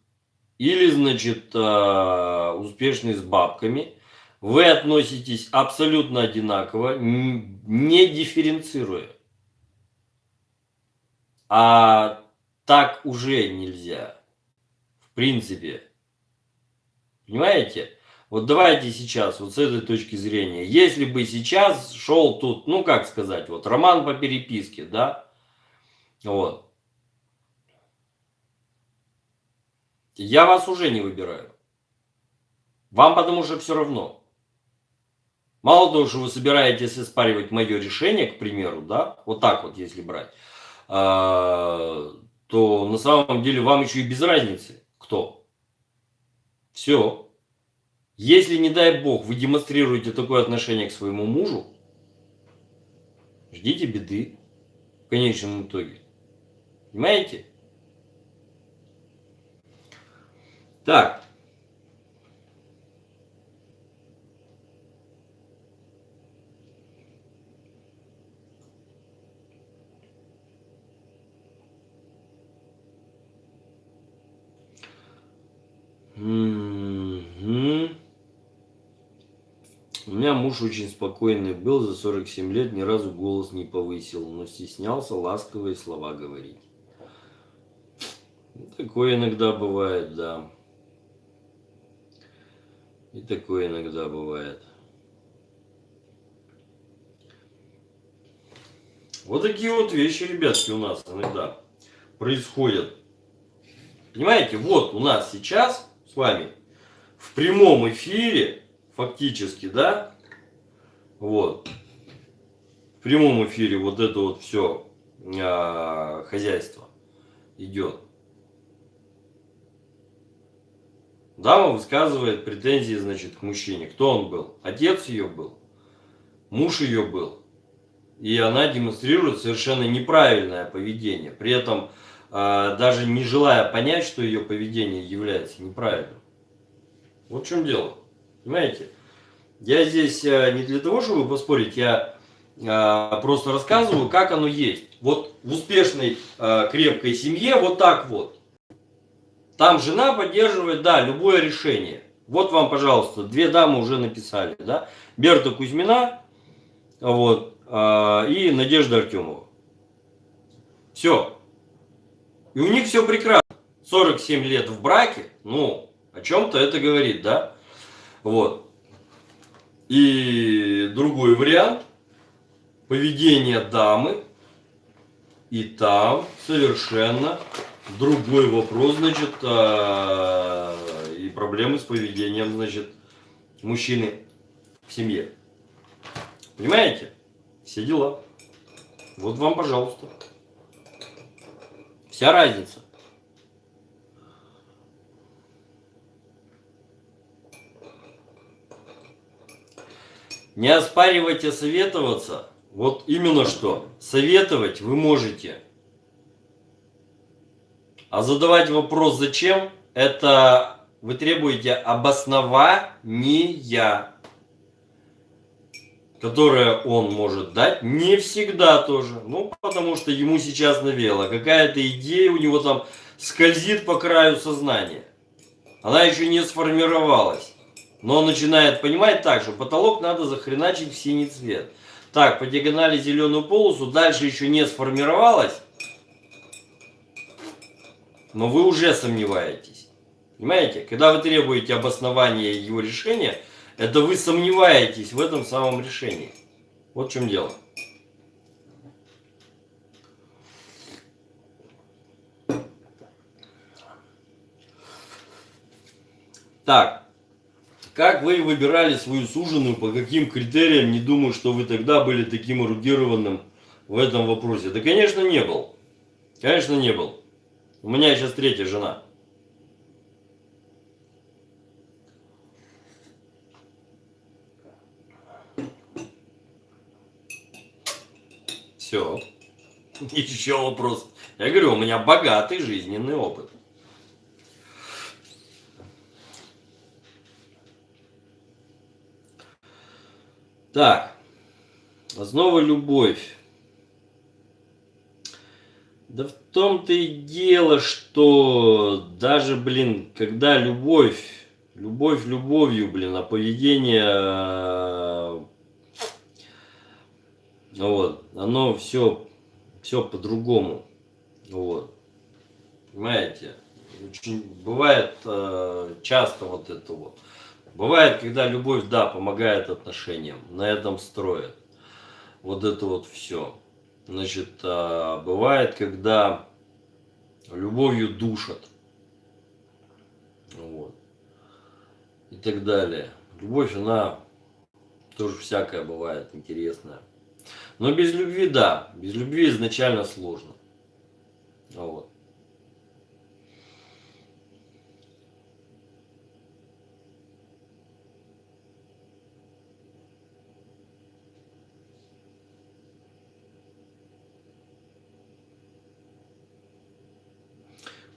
или, значит, успешный с бабками, вы относитесь абсолютно одинаково, не дифференцируя. А так уже нельзя, в принципе. Понимаете? Вот давайте сейчас, вот с этой точки зрения, если бы сейчас шел тут, ну как сказать, вот роман по переписке, да, вот, я вас уже не выбираю. Вам потому что все равно. Мало того, что вы собираетесь оспаривать мое решение, к примеру, да, вот так вот, если брать, то на самом деле вам еще и без разницы, кто. Все. Если, не дай бог, вы демонстрируете такое отношение к своему мужу, ждите беды в конечном итоге. Понимаете? Так. меня муж очень спокойный был, за 47 лет ни разу голос не повысил, но стеснялся ласковые слова говорить. Такое иногда бывает, да. И такое иногда бывает. Вот такие вот вещи, ребятки, у нас иногда происходят. Понимаете, вот у нас сейчас с вами в прямом эфире, фактически, да, вот, в прямом эфире вот это вот все хозяйство идет. Дама высказывает претензии, значит, к мужчине. Кто он был? Отец ее был, муж ее был. И она демонстрирует совершенно неправильное поведение. При этом даже не желая понять, что ее поведение является неправильным. Вот в чем дело. Понимаете? Я здесь не для того, чтобы поспорить, я просто рассказываю, как оно есть. Вот в успешной крепкой семье вот так вот. Там жена поддерживает, да, любое решение. Вот вам, пожалуйста, две дамы уже написали, да. Берта Кузьмина, вот, и Надежда Артемова. Все. И у них все прекрасно. 47 лет в браке, ну, о чем-то это говорит, да. Вот. И другой вариант. Поведение дамы. И там совершенно другой вопрос, значит, и проблемы с поведением, значит, мужчины в семье. Понимаете? Все дела. Вот вам, пожалуйста. Вся разница. Не оспаривать, а советоваться. Вот именно что. Советовать вы можете. А задавать вопрос «зачем?» это вы требуете обоснования, которое он может дать не всегда тоже. Ну, потому что ему сейчас навеяло. Какая-то идея у него там скользит по краю сознания. Она еще не сформировалась. Но он начинает понимать так, что потолок надо захреначить в синий цвет. Так, по диагонали зеленую полосу, дальше еще не сформировалась. Но вы уже сомневаетесь. Понимаете? Когда вы требуете обоснования его решения, это вы сомневаетесь в этом самом решении. Вот в чем дело. Так. Как вы выбирали свою суженую, по каким критериям? Не думаю, что вы тогда были таким эрудированным в этом вопросе. Да, конечно, не был. Конечно, не был. У меня сейчас третья жена. Все. Еще вопрос. Я говорю, у меня богатый жизненный опыт. Так. Основа любовь. Да в том-то и дело, что даже, блин, когда любовь любовью, блин, а поведение, вот, оно все по-другому, вот, понимаете, очень бывает часто вот это вот, бывает, когда любовь, да, помогает отношениям, на этом строят, вот это вот все. Значит, бывает, когда любовью душат. Вот. И так далее. Любовь, она тоже всякая бывает, интересная. Но без любви, да. Без любви изначально сложно. Вот.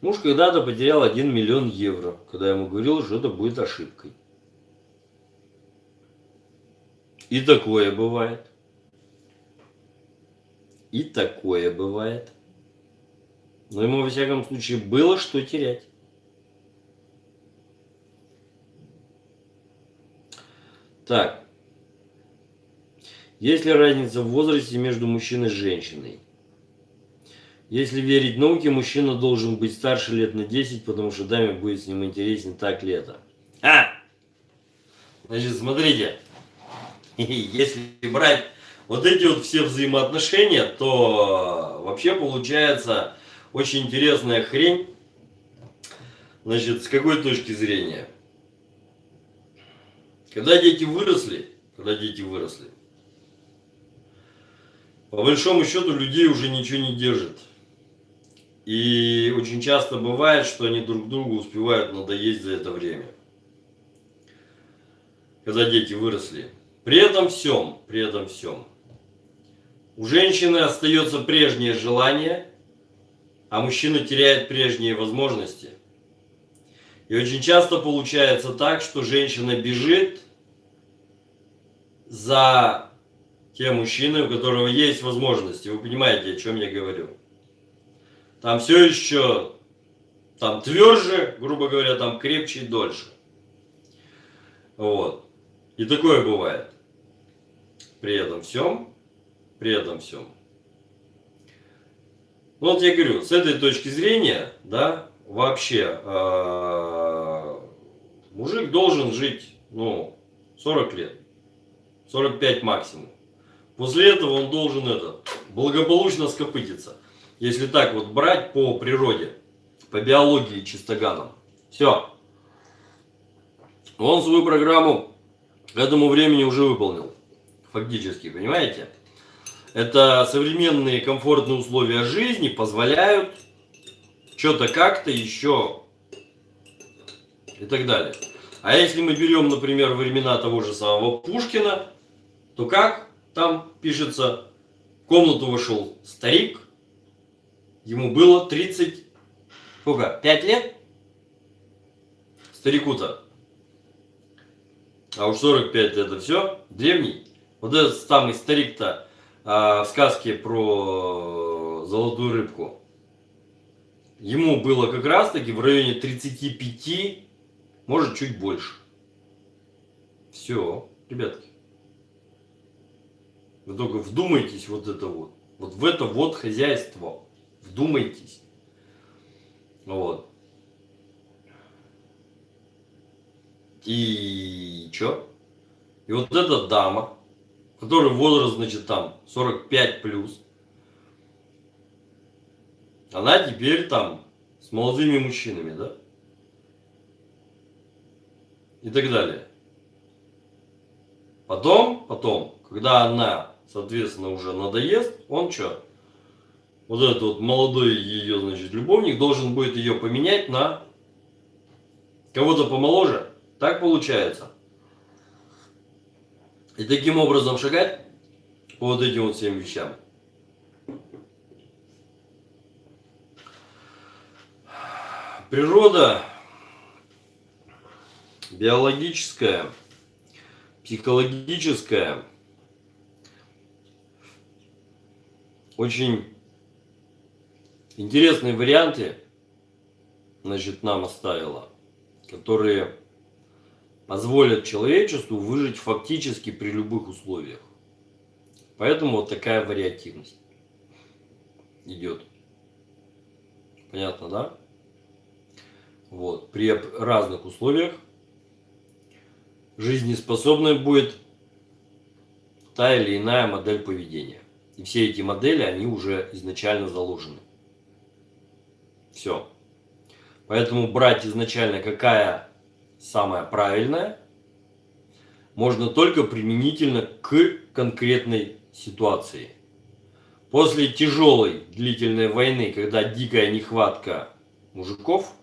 Муж когда-то потерял 1 миллион евро, когда я ему говорил, что это будет ошибкой. И такое бывает. И такое бывает. Но ему, во всяком случае, было что терять. Так. Есть ли разница в возрасте между мужчиной и женщиной? Если верить науке, мужчина должен быть старше лет на 10, потому что даме будет с ним интереснее, так ли это? Значит, смотрите, если брать вот эти вот все взаимоотношения, то вообще получается очень интересная хрень. Значит, с какой точки зрения? Когда дети выросли, по большому счету людей уже ничего не держит. И очень часто бывает, что они друг другу успевают надоесть за это время. Когда дети выросли. При этом всем, у женщины остается прежнее желание, а мужчина теряет прежние возможности. И очень часто получается так, что женщина бежит за тем мужчиной, у которого есть возможности. Вы понимаете, о чем я говорю? Там все еще, там тверже, грубо говоря, там крепче и дольше. Вот. И такое бывает. При этом всем. Вот я говорю, с этой точки зрения, да, вообще мужик должен жить, 40 лет, 45 максимум. После этого он должен благополучно скопытиться. Если так вот брать по природе, по биологии чистоганом. Все. Он свою программу к этому времени уже выполнил. Фактически, понимаете? Это современные комфортные условия жизни позволяют что-то как-то еще и так далее. А если мы берем, например, времена того же самого Пушкина, то как там пишется, в комнату вошел старик, ему было 30, сколько, 5 лет? Старику-то. А уж 45 это все, древний. Вот этот самый старик-то в сказке про золотую рыбку. Ему было как раз таки в районе 35, может чуть больше. Все, ребятки. Вы только вдумайтесь вот это вот. Вот в это вот хозяйство. Вдумайтесь. Вот. И чё? И вот эта дама, которой возраст, значит, там 45 плюс, она теперь там с молодыми мужчинами, да? И так далее. Потом, когда она, соответственно, уже надоест, он что? Вот этот вот молодой ее, значит, любовник должен будет ее поменять на кого-то помоложе. Так получается. И таким образом шагать по вот этим вот всем вещам. Природа биологическая, психологическая очень интересные варианты, значит, нам оставила, которые позволят человечеству выжить фактически при любых условиях. Поэтому вот такая вариативность идет. Понятно, да? Вот. При разных условиях жизнеспособной будет та или иная модель поведения. И все эти модели, они уже изначально заложены. Все. Поэтому брать изначально, какая самая правильная, можно только применительно к конкретной ситуации. После тяжелой длительной войны, когда дикая нехватка мужиков,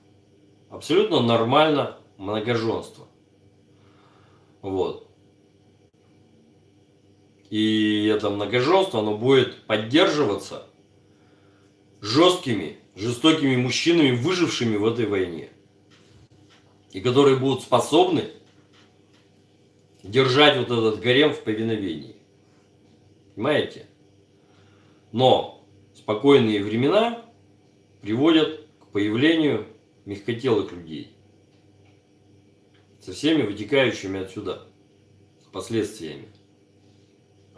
абсолютно нормально многоженство. Вот. И это многоженство, оно будет поддерживаться жестокими мужчинами, выжившими в этой войне. И которые будут способны держать вот этот гарем в повиновении. Понимаете? Но спокойные времена приводят к появлению мягкотелых людей. Со всеми вытекающими отсюда последствиями.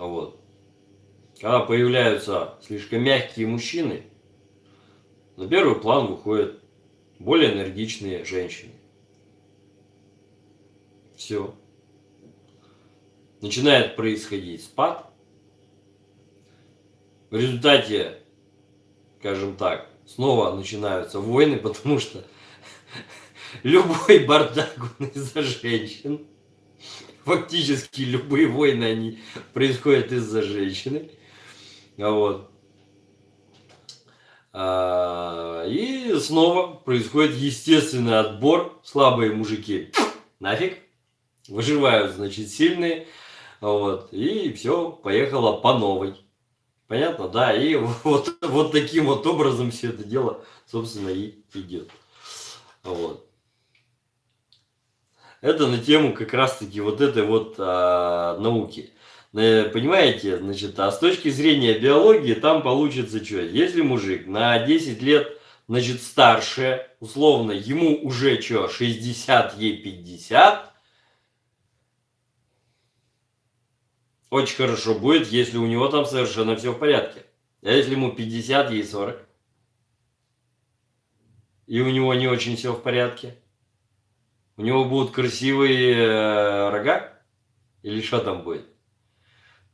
Вот. Когда появляются слишком мягкие мужчины, на первый план выходят более энергичные женщины. Все. Начинает происходить спад. В результате, скажем так, снова начинаются войны, потому что любой бардак он из-за женщин. Фактически любые войны, они происходят из-за женщины. Вот. И снова происходит естественный отбор. Слабые мужики нафиг. Выживают, значит, сильные. Вот. И все, поехало по новой. Понятно? Да. И вот таким вот образом все это дело, собственно, и идет. Вот. Это на тему как раз-таки вот этой вот науки. Понимаете, значит, а с точки зрения биологии там получится что? Если мужик на 10 лет, значит, старше, условно, ему уже что, 60, ей 50, очень хорошо будет, если у него там совершенно все в порядке. А если ему 50, ей 40, и у него не очень все в порядке, у него будут красивые рога? Или что там будет?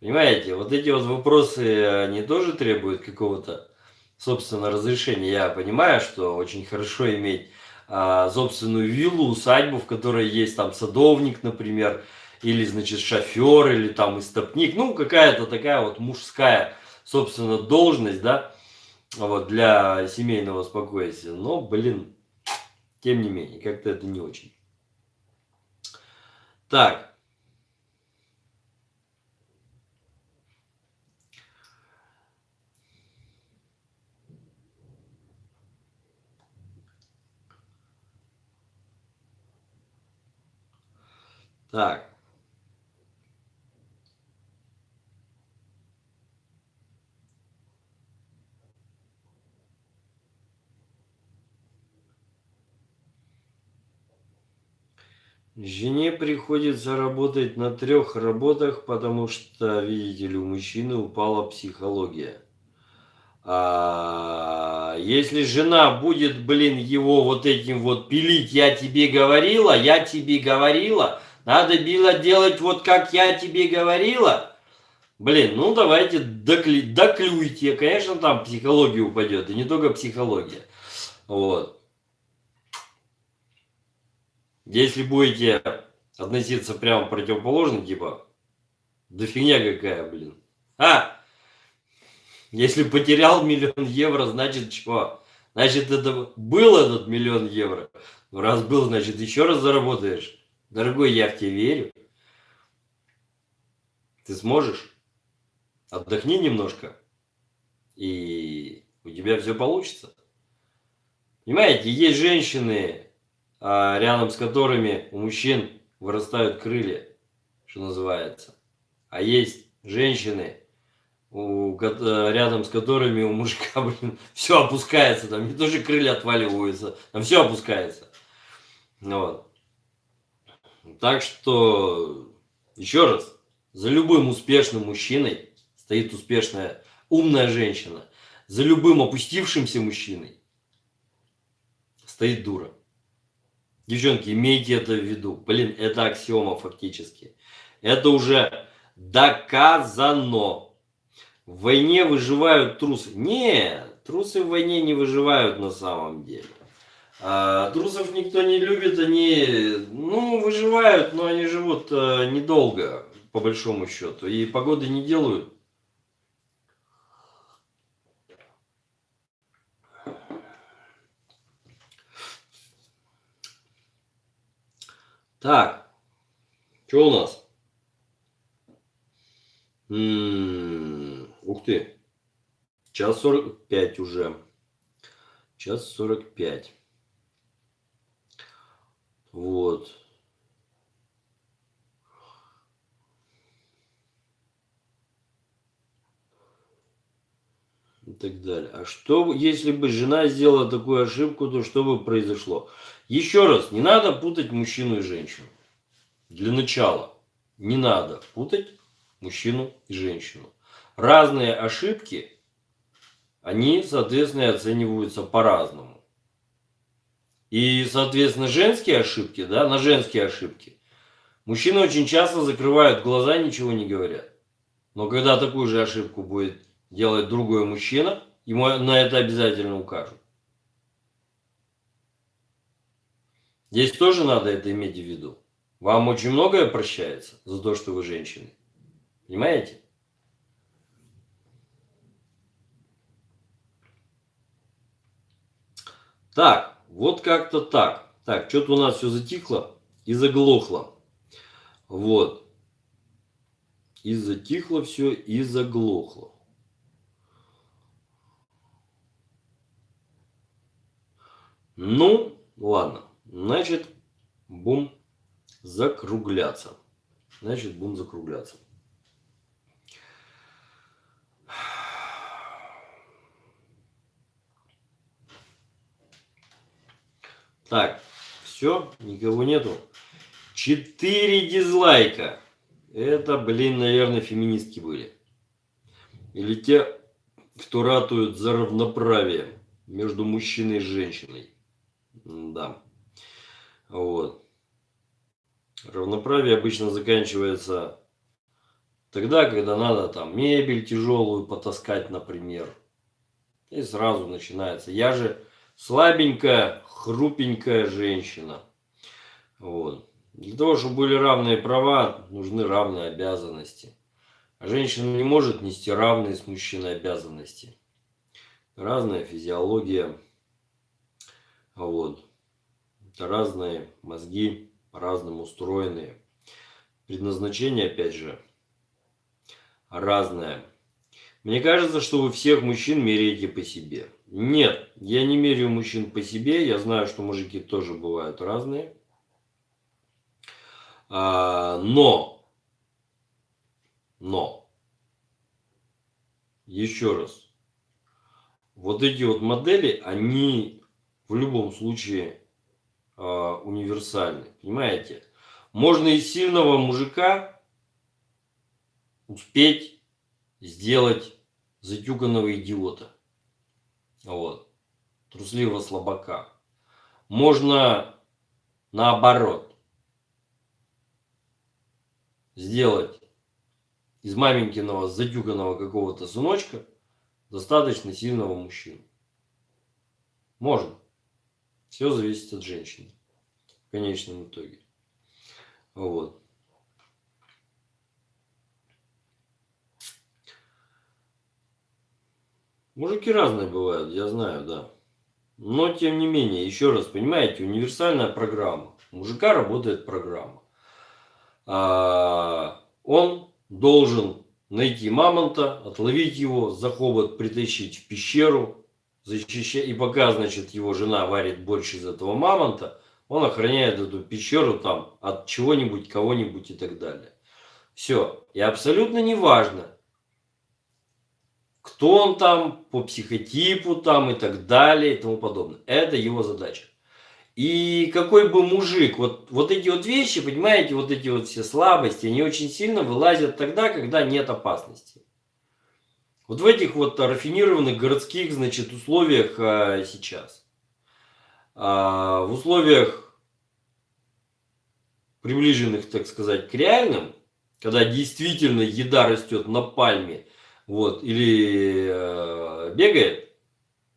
Понимаете, вот эти вот вопросы, они тоже требуют какого-то, собственно, разрешения. Я понимаю, что очень хорошо иметь собственную виллу, усадьбу, в которой есть там садовник, например, или, значит, шофер, или там истопник. Ну, какая-то такая вот мужская, собственно, должность, да, вот, для семейного спокойствия. Но, блин, тем не менее, как-то это не очень. Так. Так. Жене приходится работать на 3 работах, потому что, видите ли, у мужчины упала психология. Если жена будет, блин, его вот этим вот пилить, я тебе говорила, надо было делать вот как я тебе говорила. Блин, ну давайте доклюйте. Конечно, там психология упадет, и не только психология. Вот. Если будете относиться прямо противоположно, типа, да фигня какая, блин. Если потерял 1 000 000 евро, значит чего? Значит, это был этот 1 000 000 евро. Ну, раз был, значит, еще раз заработаешь. Дорогой, я в тебя верю. Ты сможешь? Отдохни немножко. И у тебя все получится. Понимаете, есть женщины, рядом с которыми у мужчин вырастают крылья, что называется. А есть женщины, рядом с которыми у мужика, блин, все опускается, там не тоже крылья отваливаются, там все опускается. Вот. Так что, еще раз, за любым успешным мужчиной стоит успешная, умная женщина. За любым опустившимся мужчиной стоит дура. Девчонки, имейте это в виду. Блин, это аксиома фактически. Это уже доказано. В войне выживают трусы. Нет, трусы в войне не выживают на самом деле. Трусов никто не любит, они, ну, выживают, но они живут недолго, по большому счету, и погоды не делают. Так, что у нас? Ух ты, 1:45 уже. 1:45. Вот. И так далее. А что, если бы жена сделала такую ошибку, то что бы произошло? Еще раз, не надо путать мужчину и женщину. Для начала. Не надо путать мужчину и женщину. Разные ошибки, они, соответственно, оцениваются по-разному. И, соответственно, женские ошибки, да, на женские ошибки мужчины очень часто закрывают глаза и ничего не говорят. Но когда такую же ошибку будет делать другой мужчина, ему на это обязательно укажут. Здесь тоже надо это иметь в виду. Вам очень многое прощается за то, что вы женщины. Понимаете? Так, вот как-то так. Так, что-то у нас все затихло и заглохло. Вот. И затихло все, и заглохло. Ну, ладно. Значит, будем закругляться. Значит, будем закругляться. Так, все, никого нету. 4 дизлайка. Это, блин, наверное, феминистки были. Или те, кто ратуют за равноправие между мужчиной и женщиной. Да. Вот. Равноправие обычно заканчивается тогда, когда надо там мебель тяжелую потаскать, например. И сразу начинается. Я же слабенькая, хрупенькая женщина. Вот. Для того, чтобы были равные права, нужны равные обязанности. А женщина не может нести равные с мужчиной обязанности. Разная физиология. Вот. Это разные мозги, по-разному устроенные. Предназначение, опять же, разное. Мне кажется, что вы всех мужчин меряете по себе. Нет, я не меряю мужчин по себе. Я знаю, что мужики тоже бывают разные. Но, еще раз, вот эти вот модели, они в любом случае универсальны. Понимаете? Можно из сильного мужика успеть сделать затюканного идиота. Вот. Трусливого слабака. Можно наоборот сделать из маменькиного затюканного какого-то сыночка достаточно сильного мужчину. Можно. Все зависит от женщины. В конечном итоге. Вот. Мужики разные бывают, я знаю, да. Но, тем не менее, еще раз, понимаете, универсальная программа. У мужика работает программа. Он должен найти мамонта, отловить его, за хобот притащить в пещеру, защищать, и пока, значит, его жена варит борщ из этого мамонта, он охраняет эту пещеру там от чего-нибудь, кого-нибудь и так далее. Все. И абсолютно не важно, кто он там, по психотипу там и так далее и тому подобное. Это его задача. И какой бы мужик, вот эти вот вещи, понимаете, вот эти вот все слабости, они очень сильно вылазят тогда, когда нет опасности. Вот в этих вот рафинированных городских, значит, условиях сейчас. В условиях, приближенных, так сказать, к реальным, когда действительно еда растет на пальме, вот, или бегает,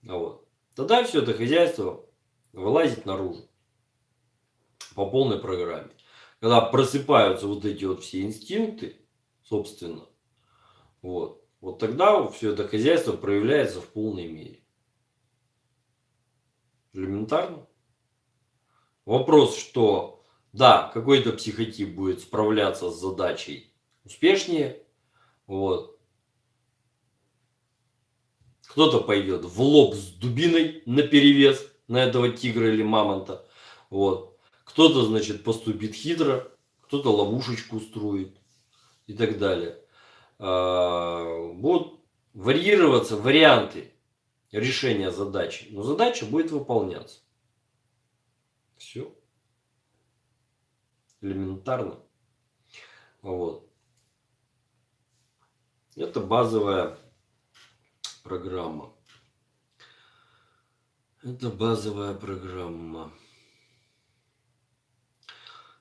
вот, тогда все это хозяйство вылазит наружу по полной программе. Когда просыпаются вот эти вот все инстинкты, собственно, вот тогда все это хозяйство проявляется в полной мере. Элементарно. Вопрос, что да, какой-то психотип будет справляться с задачей успешнее, вот. Кто-то пойдет в лоб с дубиной наперевес на этого тигра или мамонта, вот. Кто-то, значит, поступит хитро, кто-то ловушечку устроит и так далее. Будут варьироваться варианты решения задачи, но задача будет выполняться. Все. Элементарно. Вот. Это базовая программа. Это базовая программа.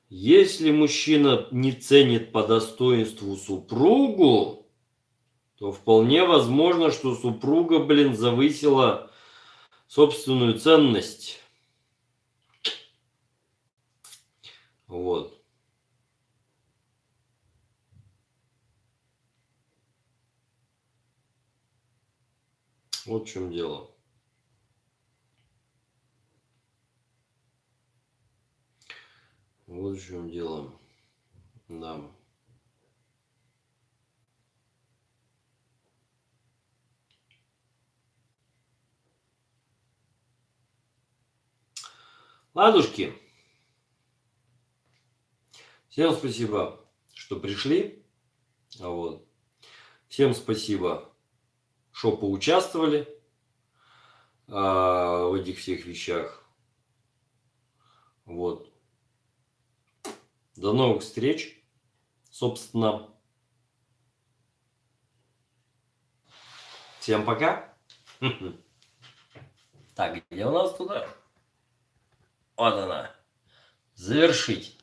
Если мужчина не ценит по достоинству супругу, то вполне возможно, что супруга, завысила собственную ценность. Вот. Вот в чем дело. Вот в чем дело. Да. Ладушки. Всем спасибо, что пришли. Вот. Всем спасибо, что поучаствовали в этих всех вещах. Вот. До новых встреч. Собственно. Всем пока. Так, где у нас туда? Вот она. Завершить.